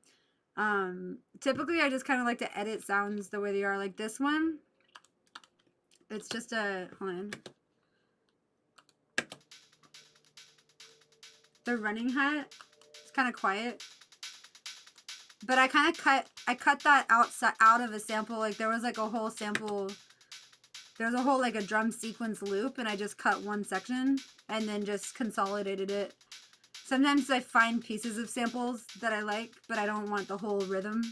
typically I just kind of like to edit sounds the way they are. Like this one, it's just a, hold on. The running hat, it's kind of quiet. But I kind of cut that out of a sample. Like there was like a whole sample, there's a whole like a drum sequence loop, and I just cut one section and then just consolidated it. Sometimes I find pieces of samples that I like, but I don't want the whole rhythm.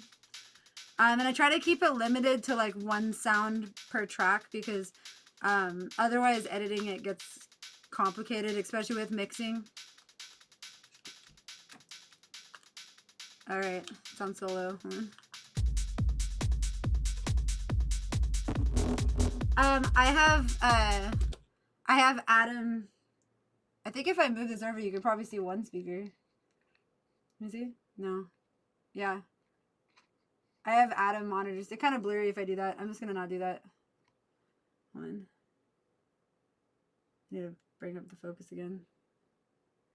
And I try to keep it limited to like one sound per track, because otherwise editing it gets complicated, especially with mixing. All right, it's on solo. I have Adam. I think if I move this over, you could probably see one speaker. Let me see. No. Yeah. I have Adam monitors. They're kind of blurry if I do that. I'm just gonna not do that. Hold on. I need to bring up the focus again.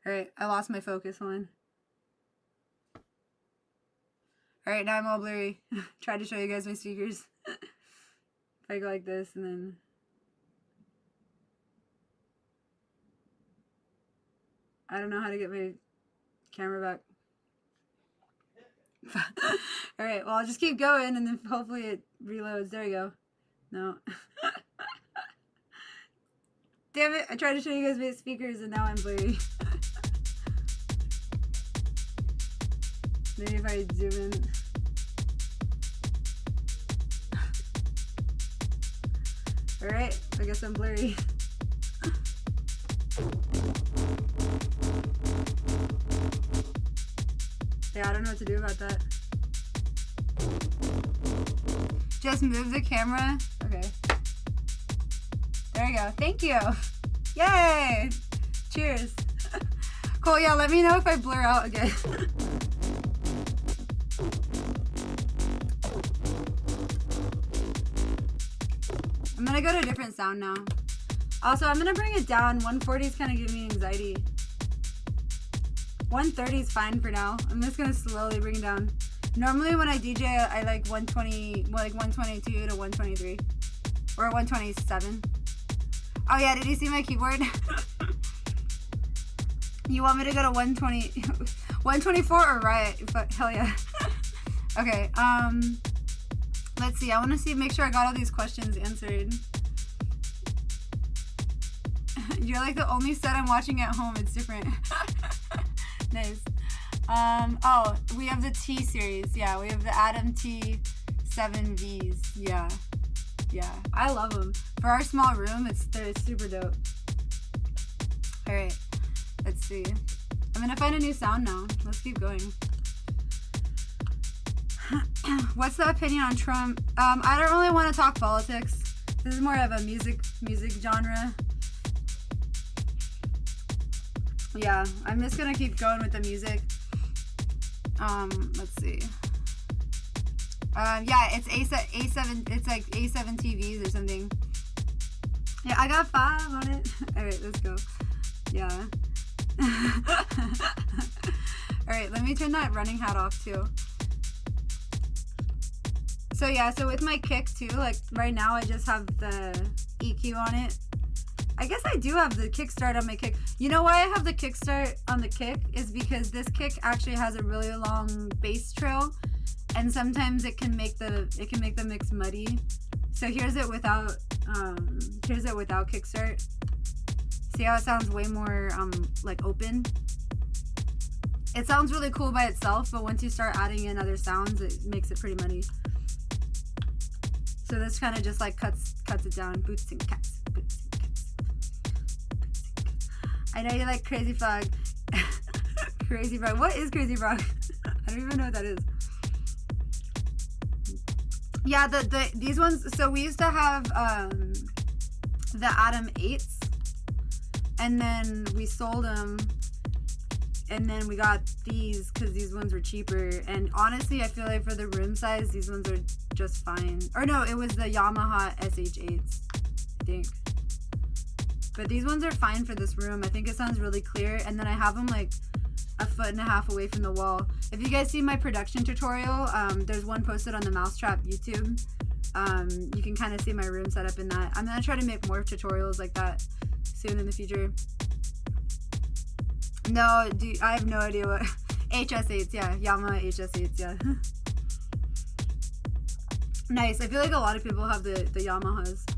All right, I lost my focus. Hold on. All right, now I'm all blurry. Tried to show you guys my speakers. If I go like this and then... I don't know how to get my camera back. All right, well, I'll just keep going and then hopefully it reloads. There you go. No. Damn it, I tried to show you guys my speakers and now I'm blurry. Maybe if I zoom in. Alright, I guess I'm blurry. Yeah, I don't know what to do about that. Just move the camera. Okay. There you go. Thank you. Yay! Cheers. Cool, yeah, let me know if I blur out again. I'm gonna go to a different sound now. Also, I'm gonna bring it down. 140 is kind of giving me anxiety. 130 is fine for now. I'm just gonna slowly bring it down. Normally when I DJ, I like 120, like 122 to 123. Or 127. Oh yeah, did you see my keyboard? You want me to go to 120, 124 or right? But hell yeah. Okay, let's see. I want to make sure I got all these questions answered. You're like the only set I'm watching at home. It's different. Nice. Oh, we have the T series. Yeah, we have the Adam T7Vs. Yeah. Yeah, I love them. For our small room, they're super dope. All right, let's see. I'm gonna find a new sound now. Let's keep going. What's the opinion on Trump? I don't really want to talk politics. This is more of a music genre. Yeah, I'm just gonna keep going with the music. Let's see. Yeah, it's A7. It's like A7 TVs or something. Yeah, I got 5 on it. All right, let's go. Yeah. All right, let me turn that running hat off too. So yeah, so with my kick too, like right now I just have the EQ on it. I guess I do have the kickstart on my kick. You know why I have the kickstart on the kick is because this kick actually has a really long bass trail, and sometimes it can make the mix muddy. So here's it without kickstart. See how it sounds way more like open? It sounds really cool by itself, but once you start adding in other sounds, it makes it pretty muddy. So this kind of just like cuts it down. Boots and cats. Boots and cats. I know you like Crazy Frog. Crazy Frog. What is Crazy Frog? I don't even know what that is. Yeah, these ones. So we used to have the Adam 8s, and then we sold them, and then we got these because these ones were cheaper. And honestly, I feel like for the room size, these ones are just fine. Or no, it was the Yamaha SH8s, I think. But these ones are fine for this room. I think it sounds really clear. And then I have them like 1.5 feet away from the wall. If you guys see my production tutorial, there's one posted on the mau5trap YouTube. You can kind of see my room setup in that. I'm gonna try to make more tutorials like that soon in the future. No, I have no idea what HS8s, yeah. Yamaha HS8s, yeah. Nice. I feel like a lot of people have the Yamahas.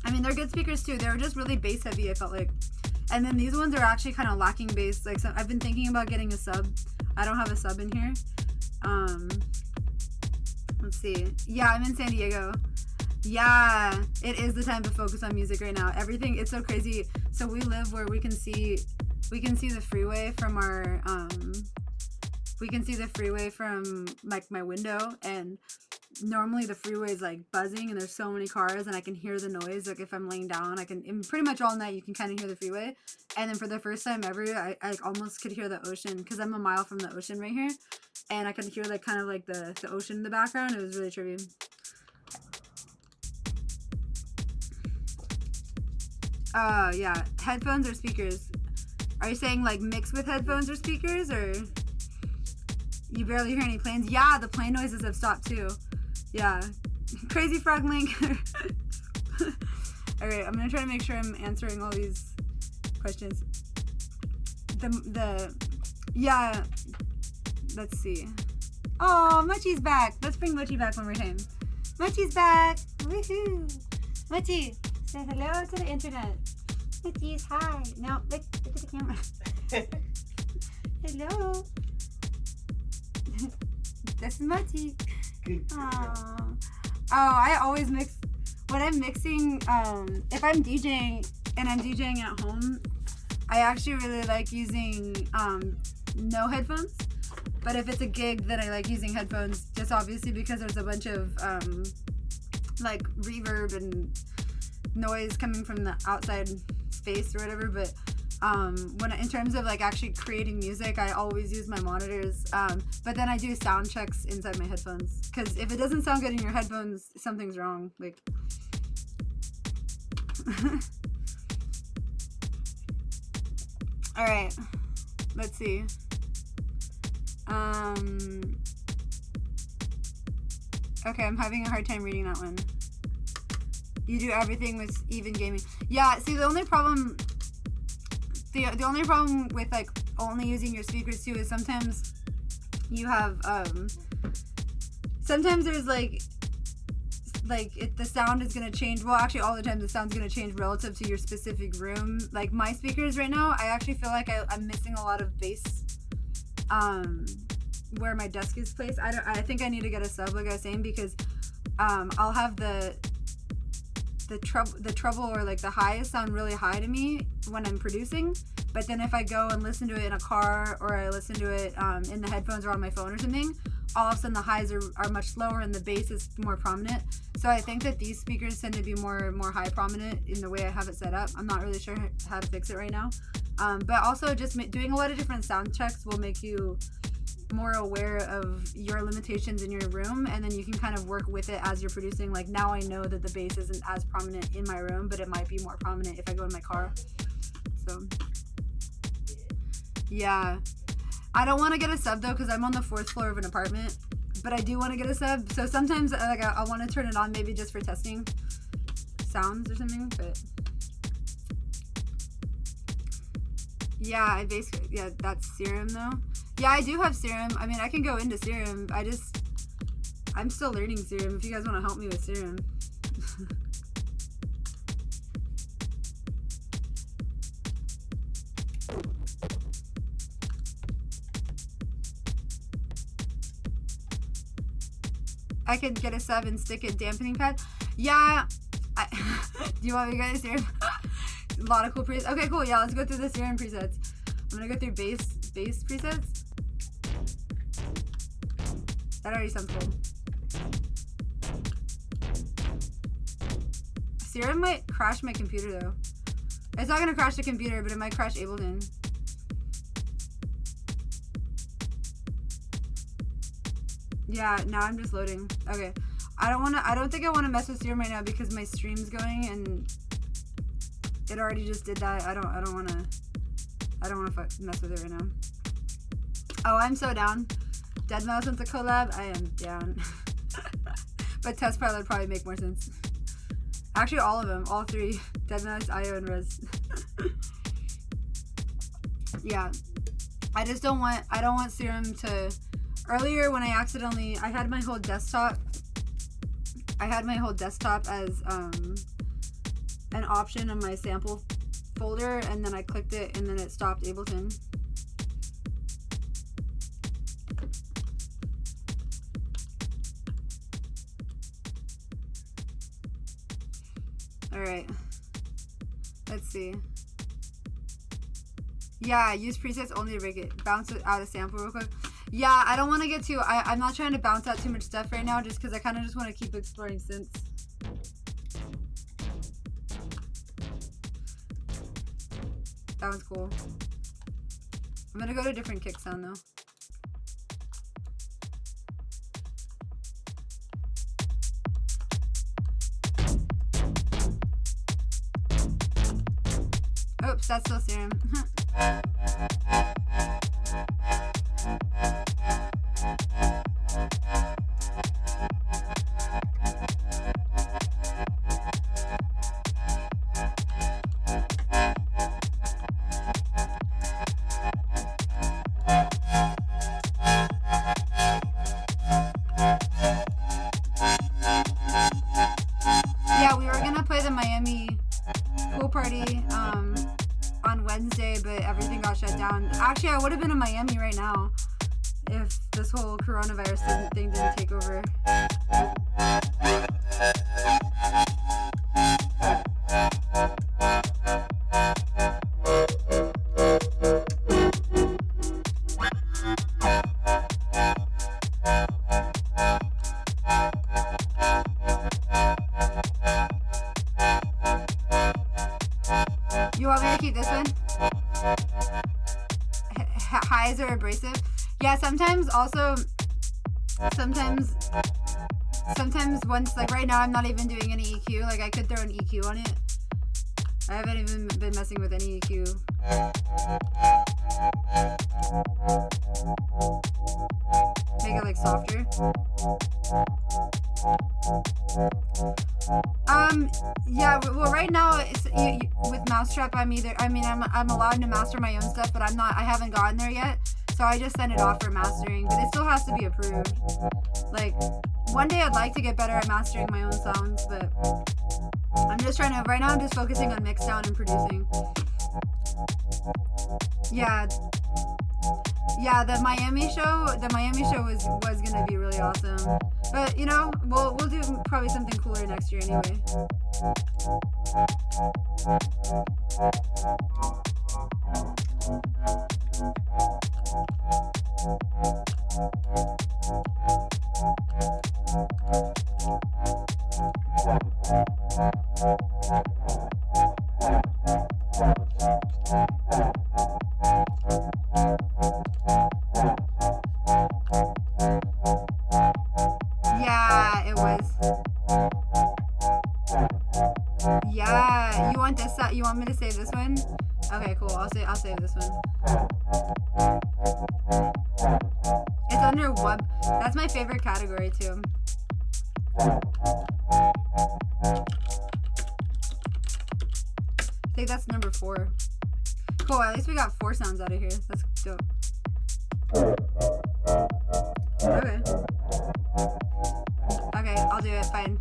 I mean, they're good speakers too. They were just really bass heavy, I felt like. And then these ones are actually kind of lacking bass. Like, so I've been thinking about getting a sub. I don't have a sub in here. Let's see. Yeah, I'm in San Diego. Yeah, it is the time to focus on music right now. Everything, it's so crazy. So we live where we can see the freeway from our, we can see the freeway from like my window, and normally the freeway is like buzzing and there's so many cars and I can hear the noise. Like if I'm laying down, I can, and pretty much all night you can kind of hear the freeway. And then for the first time ever, I almost could hear the ocean, because I'm a mile from the ocean right here, and I could hear like kind of like the ocean in the background. It was really trippy. Yeah, headphones or speakers? Are you saying like mix with headphones or speakers, or you barely hear any planes? Yeah, the plane noises have stopped too. Yeah. Crazy Frog Link. Alright, I'm gonna try to make sure I'm answering all these questions. Yeah, let's see. Oh, Mochi's back. Let's bring Mochi back one more time. Mochi's back. Woohoo. Mochi, say hello to the internet. Mochi's hi. No, look at the camera. Hello. This is Mochi. Oh, I always mix when I'm mixing. If I'm DJing and I'm DJing at home, I actually really like using no headphones. But if it's a gig, then I like using headphones, just obviously because there's a bunch of like reverb and noise coming from the outside space or whatever. But when in terms of like actually creating music, I always use my monitors. But then I do sound checks inside my headphones, because if it doesn't sound good in your headphones, something's wrong. Like, all right, let's see. Okay, I'm having a hard time reading that one. You do everything with even gaming. Yeah, see, the only problem with like only using your speakers too is sometimes you have sometimes there's the sound is gonna change. Well, actually all the time the sound's gonna change relative to your specific room. Like my speakers right now, I actually feel like I'm missing a lot of bass where my desk is placed. I think I need to get a sub, like I was saying, because I'll have the treble or like the highs sound really high to me when I'm producing, but then if I go and listen to it in a car, or I listen to it in the headphones or on my phone or something, all of a sudden the highs are much lower and the bass is more prominent. So I think that these speakers tend to be more high prominent in the way I have it set up. I'm not really sure how to fix it right now, but also just doing a lot of different sound checks will make you more aware of your limitations in your room, and then you can kind of work with it as you're producing. Like now I know that the bass isn't as prominent in my room, but it might be more prominent if I go in my car. So yeah, I don't want to get a sub though, because I'm on the 4th floor of an apartment, but I do want to get a sub. So sometimes like I want to turn it on, maybe just for testing sounds or something. But yeah, that's Serum though. Yeah, I do have Serum. I mean, I can go into Serum. I'm still learning Serum. If you guys want to help me with Serum. I could get a sub and stick a dampening pad. Yeah. Do you want me to go to Serum? A lot of cool presets. Okay, cool. Yeah, let's go through the Serum presets. I'm gonna go through bass presets. That already sounds cool. Serum might crash my computer though. It's not gonna crash the computer, but it might crash Ableton. Yeah, now I'm just loading. Okay. I don't think I wanna mess with Serum right now because my stream's going and it already just did that. I don't wanna mess with it right now. Oh, I'm so down. Deadmau5 wants a collab. I am down. But Test Pilot would probably make more sense. Actually, all of them. All 3. Deadmau5, IO, and Rez. Yeah. I just don't want, I don't want Serum to, earlier when I had my whole desktop as an option on my sample folder, and then I clicked it and then it stopped Ableton. Alright, let's see. Yeah, use presets only to rig it. Bounce it out a sample real quick. Yeah, I don't want to get too, I'm not trying to bounce out too much stuff right now, just because I kind of just want to keep exploring synths. That was cool. I'm gonna go to a different kick sound though. Oops, that's still Serum. Yeah, we were gonna play the Miami pool party on Wednesday, but everything got shut down. Actually, I would have been in Miami right now if this whole coronavirus thing didn't take over. You want me to keep this one? Highs are abrasive. Yeah, sometimes once, like right now I'm not even doing any EQ. Like I could throw an EQ on it. I haven't even been messing with any EQ. Make it like softer. Yeah, well right now it's, with mau5trap I'm allowed to master my own stuff, but I haven't gotten there yet, so I just send it off for mastering, but it still has to be approved. Like one day I'd like to get better at mastering my own sounds, but I'm just trying to, right now I'm just focusing on mix down and producing. Yeah, the Miami show was gonna be really awesome, but you know, we'll do probably something cooler next year anyway. Yeah, it was. Yeah, you want this? You want me to save this one? Okay, cool. I'll save this one. It's under web. That's my favorite category too. I think that's number 4. Cool. At least we got 4 sounds out of here. That's dope. Okay. Okay, I'll do it. Fine.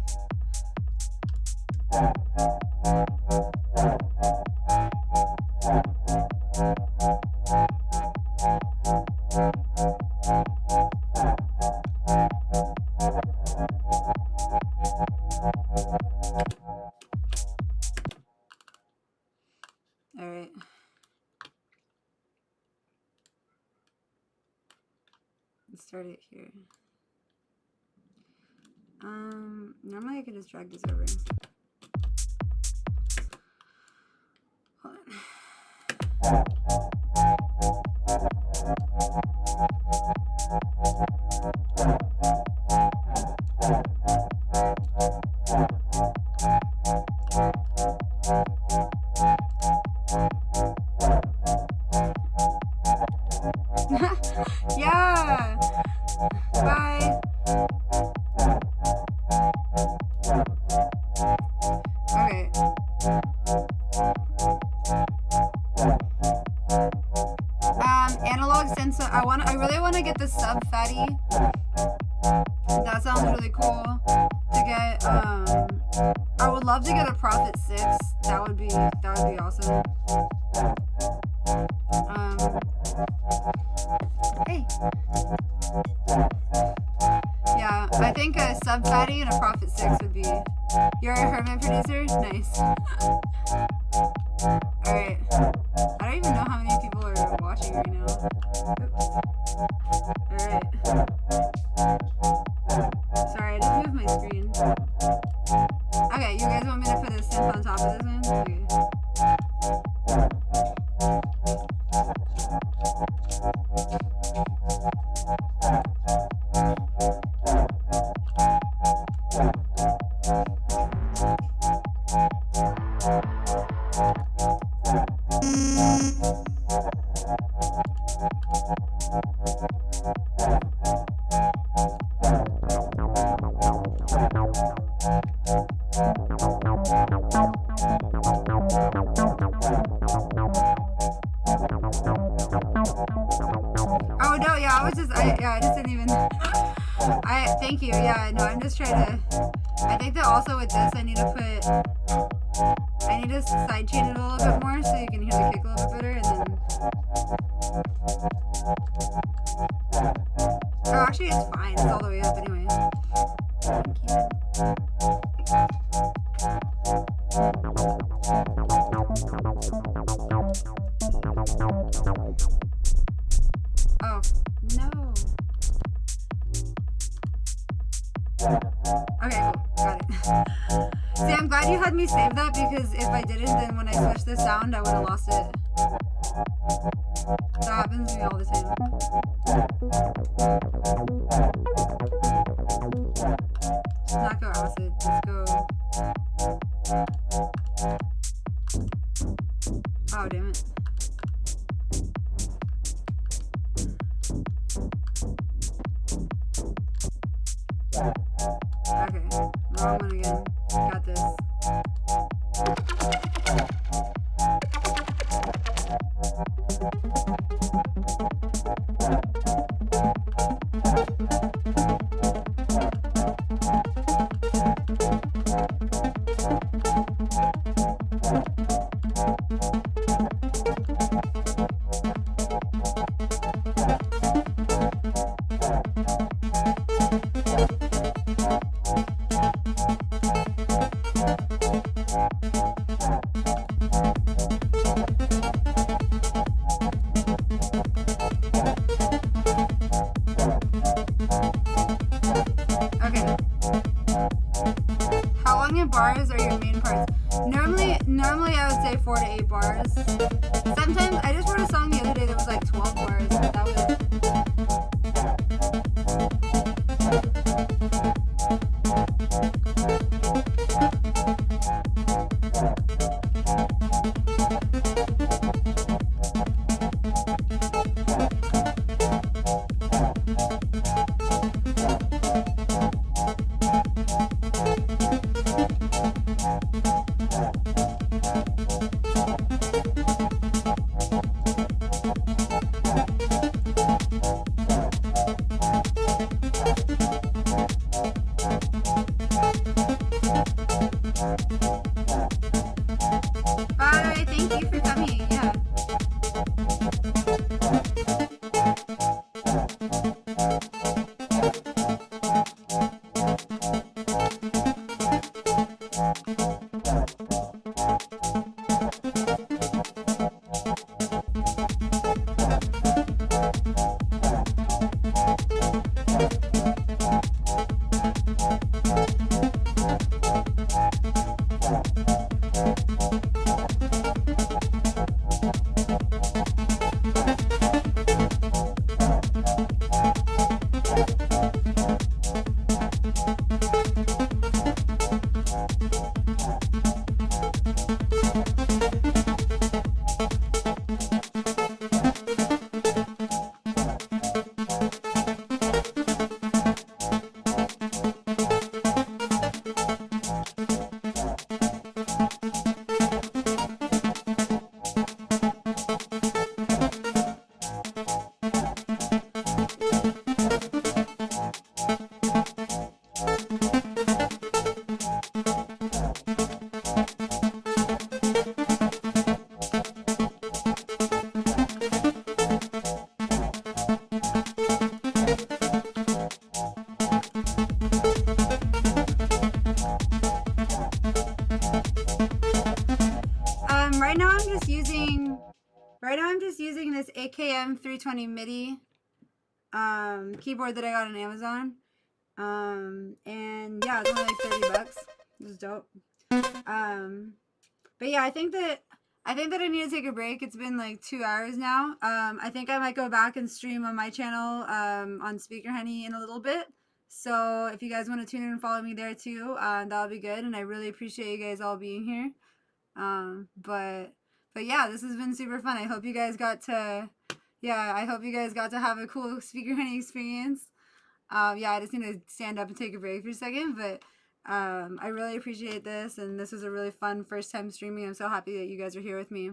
All right. Let's start it here. Normally I can just drag this over. Hold on. Yeah. Bye. Okay. Analog I really wanna get the sub fatty. That sounds really cool to get. I would love to get a Prophet 6. That would be awesome. Hey. Yeah, I think a sub fatty and a Prophet 6 would be. You're a hermit producer? Nice. Alright. I don't even know how many people are watching right now. Oops. Alright. Sorry, I just moved my screen. Okay, you guys want me to put a synth on top of this one? Okay. Thank you. Yeah, no, I'm just trying to. I think that also with this, I need to side chain it a little bit more so you can hear the kick a little bit better, and then. Oh, actually, it's fine. It's all the way up anyway. Thank you. Oh, no. Okay, cool. Got it. See, I'm glad you had me save that, because if I didn't, then when I switched the sound, I would have lost it. That happens to me all the time. Just not go acid, just go. Oh, damn it. Okay, wrong one again. Got this. Bars are your main parts. Normally I would say 4 to 8 bars. Sometimes I just wrote a song the other day that was like 12 bars. That was. Bye, thank you for coming. Yeah. Right now I'm just using this AKM 320 MIDI keyboard that I got on Amazon. And yeah, it's only like $30. This is dope. But yeah, I think that I need to take a break. It's been like 2 hours now. I think I might go back and stream on my channel on Speaker Honey in a little bit. So if you guys want to tune in and follow me there too, that'll be good. And I really appreciate you guys all being here. But yeah, this has been super fun. I hope you guys got to have a cool Speaker Honey experience. Yeah, I just need to stand up and take a break for a second, but I really appreciate this, and this was a really fun first time streaming. I'm so happy that you guys are here with me.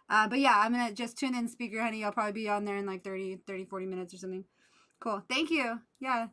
But yeah, I'm gonna just tune in Speaker Honey. I'll probably be on there in like 30, 40 minutes or something. Cool. Thank you. Yeah.